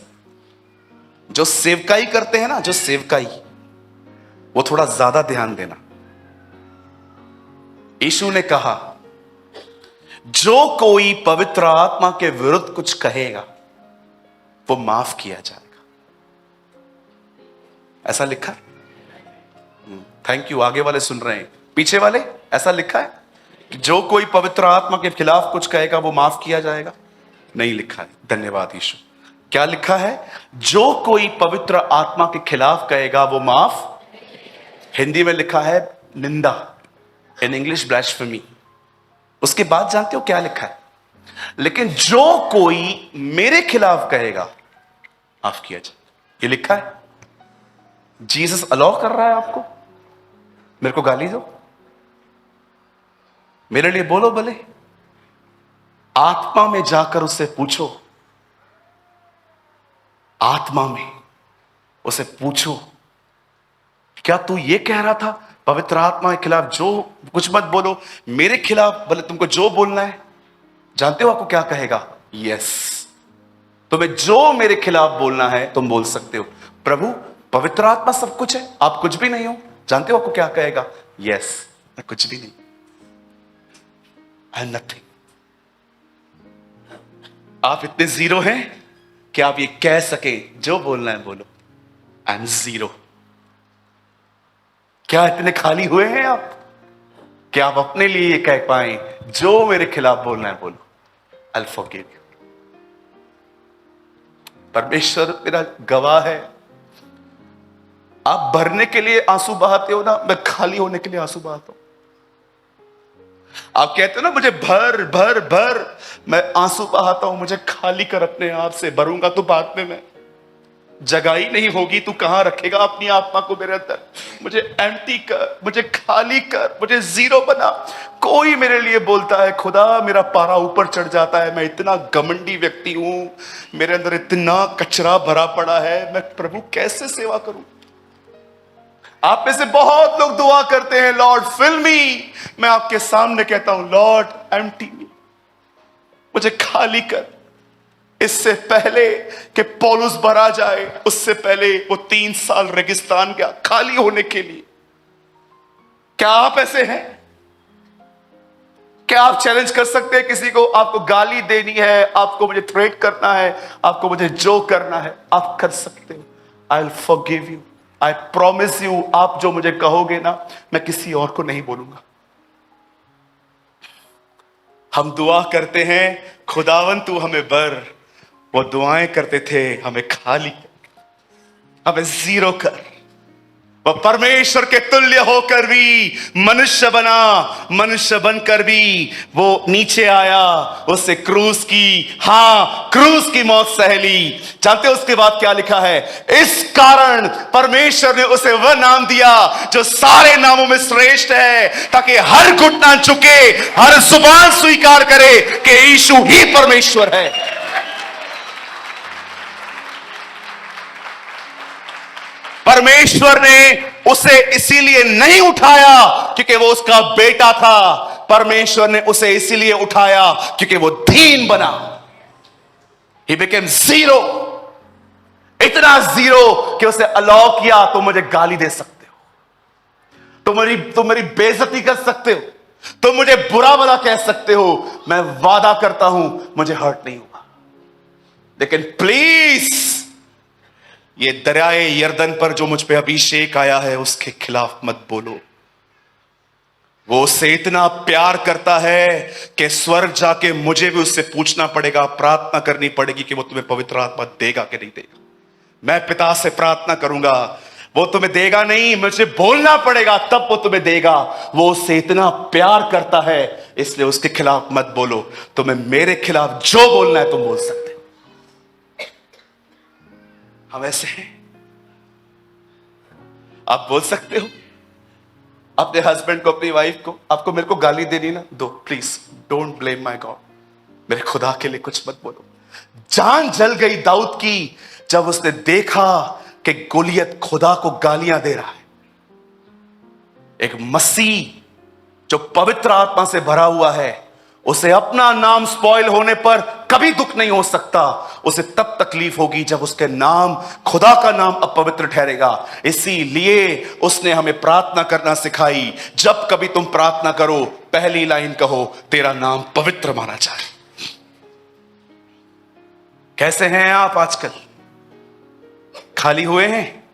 जो सेवकाई करते हैं ना, जो सेवकाई, वो थोड़ा ज्यादा ध्यान देना। यीशु ने कहा जो कोई पवित्र आत्मा के विरुद्ध कुछ कहेगा वो माफ किया जाएगा। ऐसा लिखा है। Thank you. आगे वाले सुन रहे हैं, पीछे वाले ऐसा लिखा है कि जो कोई पवित्र आत्मा के खिलाफ कुछ कहेगा वो माफ किया जाएगा? नहीं लिखा है। धन्यवाद यीशु। क्या लिखा है? जो कोई पवित्र आत्मा के खिलाफ कहेगा वो माफ। हिंदी में लिखा है निंदा, इन इंग्लिश ब्लैस्फेमी। उसके बाद जानते हो क्या लिखा है? लेकिन जो कोई मेरे खिलाफ कहेगा माफ किया जाएगा। ये लिखा है। जीसस अलाउ कर रहा है आपको, मेरे को गाली दो, मेरे लिए बोलो, भले आत्मा में जाकर उससे पूछो, आत्मा में उसे पूछो, क्या तू ये कह रहा था पवित्र आत्मा के खिलाफ जो कुछ मत बोलो, मेरे खिलाफ भले तुमको जो बोलना है? जानते हो आपको क्या कहेगा? यस, तुम्हें जो मेरे खिलाफ बोलना है तुम बोल सकते हो। प्रभु पवित्र आत्मा सब कुछ है, आप कुछ भी नहीं हो। जानते हो आपको क्या कहेगा? यस, मैं कुछ भी नहीं, आई एम नथिंग। आप इतने जीरो हैं कि आप ये कह सके जो बोलना है बोलो, आई एम जीरो। क्या इतने खाली हुए हैं आप कि आप अपने लिए ये कह पाए जो मेरे खिलाफ बोलना है बोलो, आई विल फॉरगिव यू। परमेश्वर मेरा गवाह है। आप भरने के लिए आंसू बहाते हो ना, मैं खाली होने के लिए आंसू बहाता हूं। आप कहते हो ना मुझे भर भर भर, मैं आंसू बहाता हूं, मुझे खाली कर अपने आप से। भरूंगा तो बाद में, मैं जगह ही नहीं होगी, तू कहां रखेगा अपनी आत्मा को मेरे अंदर? मुझे एम्प्टी कर, मुझे खाली कर, मुझे जीरो बना। कोई मेरे लिए बोलता है खुदा, मेरा पारा ऊपर चढ़ जाता है। मैं इतना घमंडी व्यक्ति हूं, मेरे अंदर इतना कचरा भरा पड़ा है, मैं प्रभु कैसे सेवा करूं? आप में से बहुत लोग दुआ करते हैं लॉर्ड फिल मी। मैं आपके सामने कहता हूं लॉर्ड एम्प्टी मी, मुझे खाली कर। इससे पहले कि पौलुस भरा जाए, उससे पहले वो 3 साल रेगिस्तान गया खाली होने के लिए। क्या आप ऐसे हैं? क्या आप चैलेंज कर सकते हैं किसी को? आपको गाली देनी है, आपको मुझे थ्रेट करना है, आपको मुझे जो करना है आप कर सकते हो। I will forgive you, I promise you. आप जो मुझे कहोगे ना, मैं किसी और को नहीं बोलूंगा। हम दुआ करते हैं खुदावन तू हमें भर, वो दुआएं करते थे हमें खाली कर, हमें जीरो कर। वो परमेश्वर के तुल्य होकर भी मनुष्य बना, मनुष्य बनकर भी वो नीचे आया, उससे क्रूस की, हाँ क्रूस की मौत सह ली। जानते हो उसके बाद क्या लिखा है? इस कारण परमेश्वर ने उसे वह नाम दिया जो सारे नामों में श्रेष्ठ है, ताकि हर घुटना झुके, हर जुबान स्वीकार करे कि यीशु ही परमेश्वर है। परमेश्वर ने उसे इसीलिए नहीं उठाया क्योंकि वो उसका बेटा था। परमेश्वर ने उसे इसीलिए उठाया क्योंकि वो दीन बना। He became zero, इतना जीरो कि उसे अलाउ किया तो मुझे गाली दे सकते हो, तुम मेरी बेइज्जती कर सकते हो, तुम मुझे बुरा भला कह सकते हो, मैं वादा करता हूं मुझे हर्ट नहीं होगा। लेकिन प्लीज ये दरियाए यरदन पर जो मुझ पे अभिषेक आया है उसके खिलाफ मत बोलो। वो उससे इतना प्यार करता है कि स्वर्ग जाके मुझे भी उससे पूछना पड़ेगा, प्रार्थना करनी पड़ेगी कि वो तुम्हें पवित्र आत्मा देगा कि नहीं देगा। मैं पिता से प्रार्थना करूंगा, वो तुम्हें देगा नहीं, मुझे बोलना पड़ेगा तब वो तुम्हें देगा। वो उससे इतना प्यार करता है, इसलिए उसके खिलाफ मत बोलो। तुम्हें मेरे खिलाफ जो बोलना है तुम बोल सकते हो। हम ऐसे हैं, आप बोल सकते हो अपने हस्बैंड को, अपनी वाइफ को, आपको मेरे को गाली देनी ना दो, please don't blame my God, मेरे खुदा के लिए कुछ मत बोलो। जान जल गई दाऊद की जब उसने देखा कि गोलियत खुदा को गालियां दे रहा है। एक मसीह जो पवित्र आत्मा से भरा हुआ है, उसे अपना नाम स्पॉइल होने पर कभी दुख नहीं हो सकता। उसे तब तकलीफ होगी जब उसके नाम, खुदा का नाम अपवित्र ठहरेगा। इसीलिए उसने हमें प्रार्थना करना सिखाई। जब कभी तुम प्रार्थना करो, पहली लाइन कहो, तेरा नाम पवित्र माना जाए। कैसे हैं आप आजकल? खाली हुए हैं?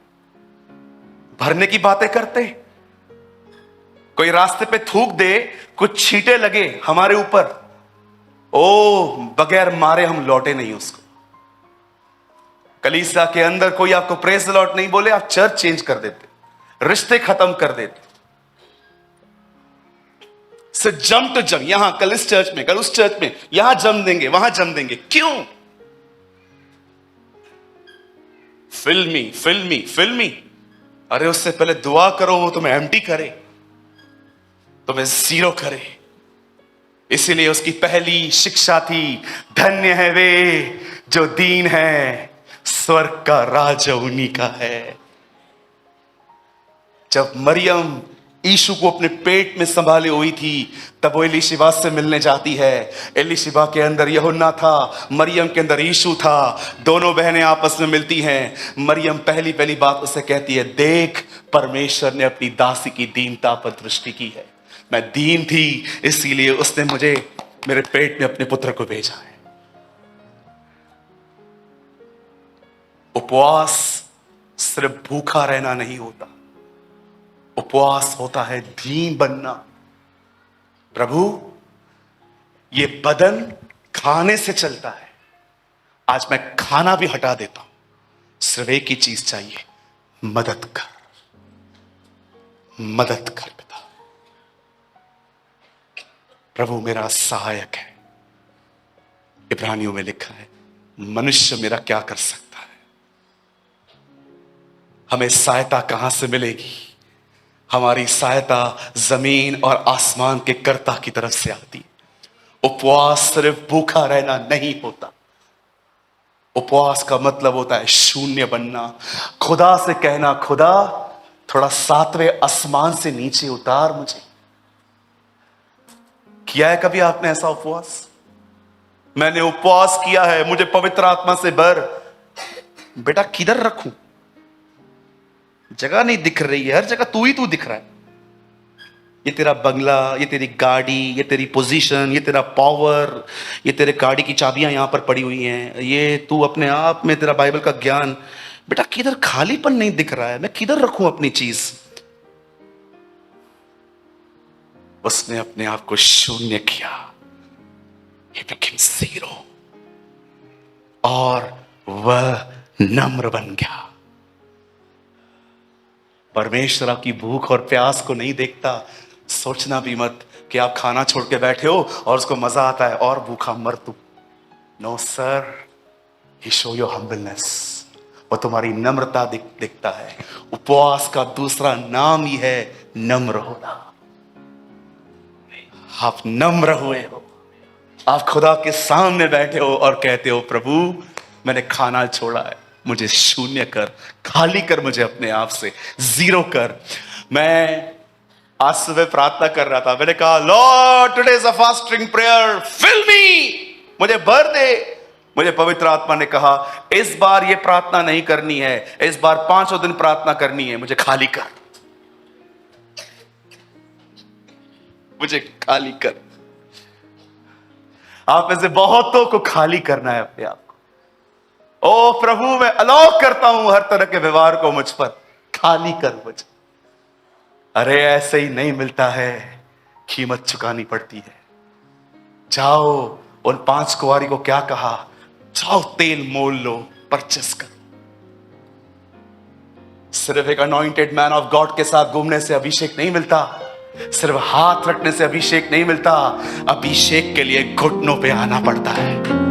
भरने की बातें करते? कोई रास्ते पे थूक दे, कुछ छींटे लगे हमारे ऊपर, ओ बगैर मारे हम लौटे नहीं उसको। कलीसिया के अंदर कोई आपको प्रेज द लॉर्ड नहीं बोले, आप चर्च चेंज कर देते, रिश्ते खत्म कर देते। से जम तो जम, यहां कल इस चर्च में, कल उस चर्च में, यहां जम देंगे, वहां जम देंगे। क्यों? फिल्मी फिल्मी फिल्मी। अरे उससे पहले दुआ करो वो तुम्हें एम्प्टी करे, तुम्हें जीरो करे। इसीलिए उसकी पहली शिक्षा थी, धन्य है वे जो दीन है, स्वर्ग का राज उन्हीं का है। जब मरियम यीशु को अपने पेट में संभाले हुई थी, तब वो एलीशिबा से मिलने जाती है। एलीशिबा के अंदर यूहन्ना था, मरियम के अंदर यीशु था। दोनों बहनें आपस में मिलती हैं। मरियम पहली बात उसे कहती है, देख परमेश्वर ने अपनी दासी की दीनता पर दृष्टि की है। मैं दीन थी, इसीलिए उसने मुझे मेरे पेट में अपने पुत्र को भेजा है। उपवास सिर्फ भूखा रहना नहीं होता, उपवास होता है दीन बनना। प्रभु, ये बदन खाने से चलता है, आज मैं खाना भी हटा देता हूं, सिर्फ एक ही चीज चाहिए, मदद कर, मदद कर पिता। प्रभु मेरा सहायक है। इब्रानियों में लिखा है, मनुष्य मेरा क्या कर सकता है? हमें सहायता कहां से मिलेगी? हमारी सहायता जमीन और आसमान के कर्ता की तरफ से आती। उपवास सिर्फ भूखा रहना नहीं होता, उपवास का मतलब होता है शून्य बनना, खुदा से कहना, खुदा थोड़ा सातवें आसमान से नीचे उतार मुझे। किया है कभी आपने ऐसा उपवास? मैंने उपवास किया है, मुझे पवित्र आत्मा से भर। बेटा किधर रखूं? जगह नहीं दिख रही है, हर जगह तू ही तू दिख रहा है। ये तेरा बंगला, ये तेरी गाड़ी, ये तेरी पोजीशन, ये तेरा पावर, ये तेरे गाड़ी की चाबियां यहां पर पड़ी हुई हैं, ये तू अपने आप में, तेरा बाइबल का ज्ञान। बेटा किधर खालीपन नहीं दिख रहा है, मैं किधर रखूं अपनी चीज? उसने अपने आप को शून्य किया, He became zero, और वह नम्र बन गया। परमेश्वर आपकी भूख और प्यास को नहीं देखता। सोचना भी मत कि आप खाना छोड़ के बैठे हो और उसको मजा आता है और भूखा मर तू। No sir, he show your humbleness, वो तुम्हारी नम्रता दिखता है। उपवास का दूसरा नाम ही है नम्र होना। आप नम्र हुए हो, आप खुदा के सामने बैठे हो और कहते हो, प्रभु मैंने खाना छोड़ा है, मुझे शून्य कर, खाली कर मुझे अपने आप से, जीरो कर। मैं आज सुबह प्रार्थना कर रहा था, मैंने कहा, lord today is a fasting prayer, fill me, मुझे भर दे। मुझे पवित्र आत्मा ने कहा, इस बार ये प्रार्थना नहीं करनी है, इस बार 5 दिन प्रार्थना करनी है, मुझे खाली कर, मुझे खाली कर। आप में से बहुतों को खाली करना है अपने आप को। ओ प्रभु, मैं अलाउ करता हूं हर तरह के व्यवहार को मुझ पर, खाली कर मुझे। अरे ऐसे ही नहीं मिलता है, कीमत चुकानी पड़ती है। जाओ, उन 5 कुंवारी को क्या कहा, जाओ तेल मोल लो, परचेस करो। सिर्फ एक अनॉइंटेड मैन ऑफ गॉड के साथ घूमने से अभिषेक नहीं मिलता, सिर्फ हाथ रखने से अभिषेक नहीं मिलता। अभिषेक के लिए घुटनों पे आना पड़ता है।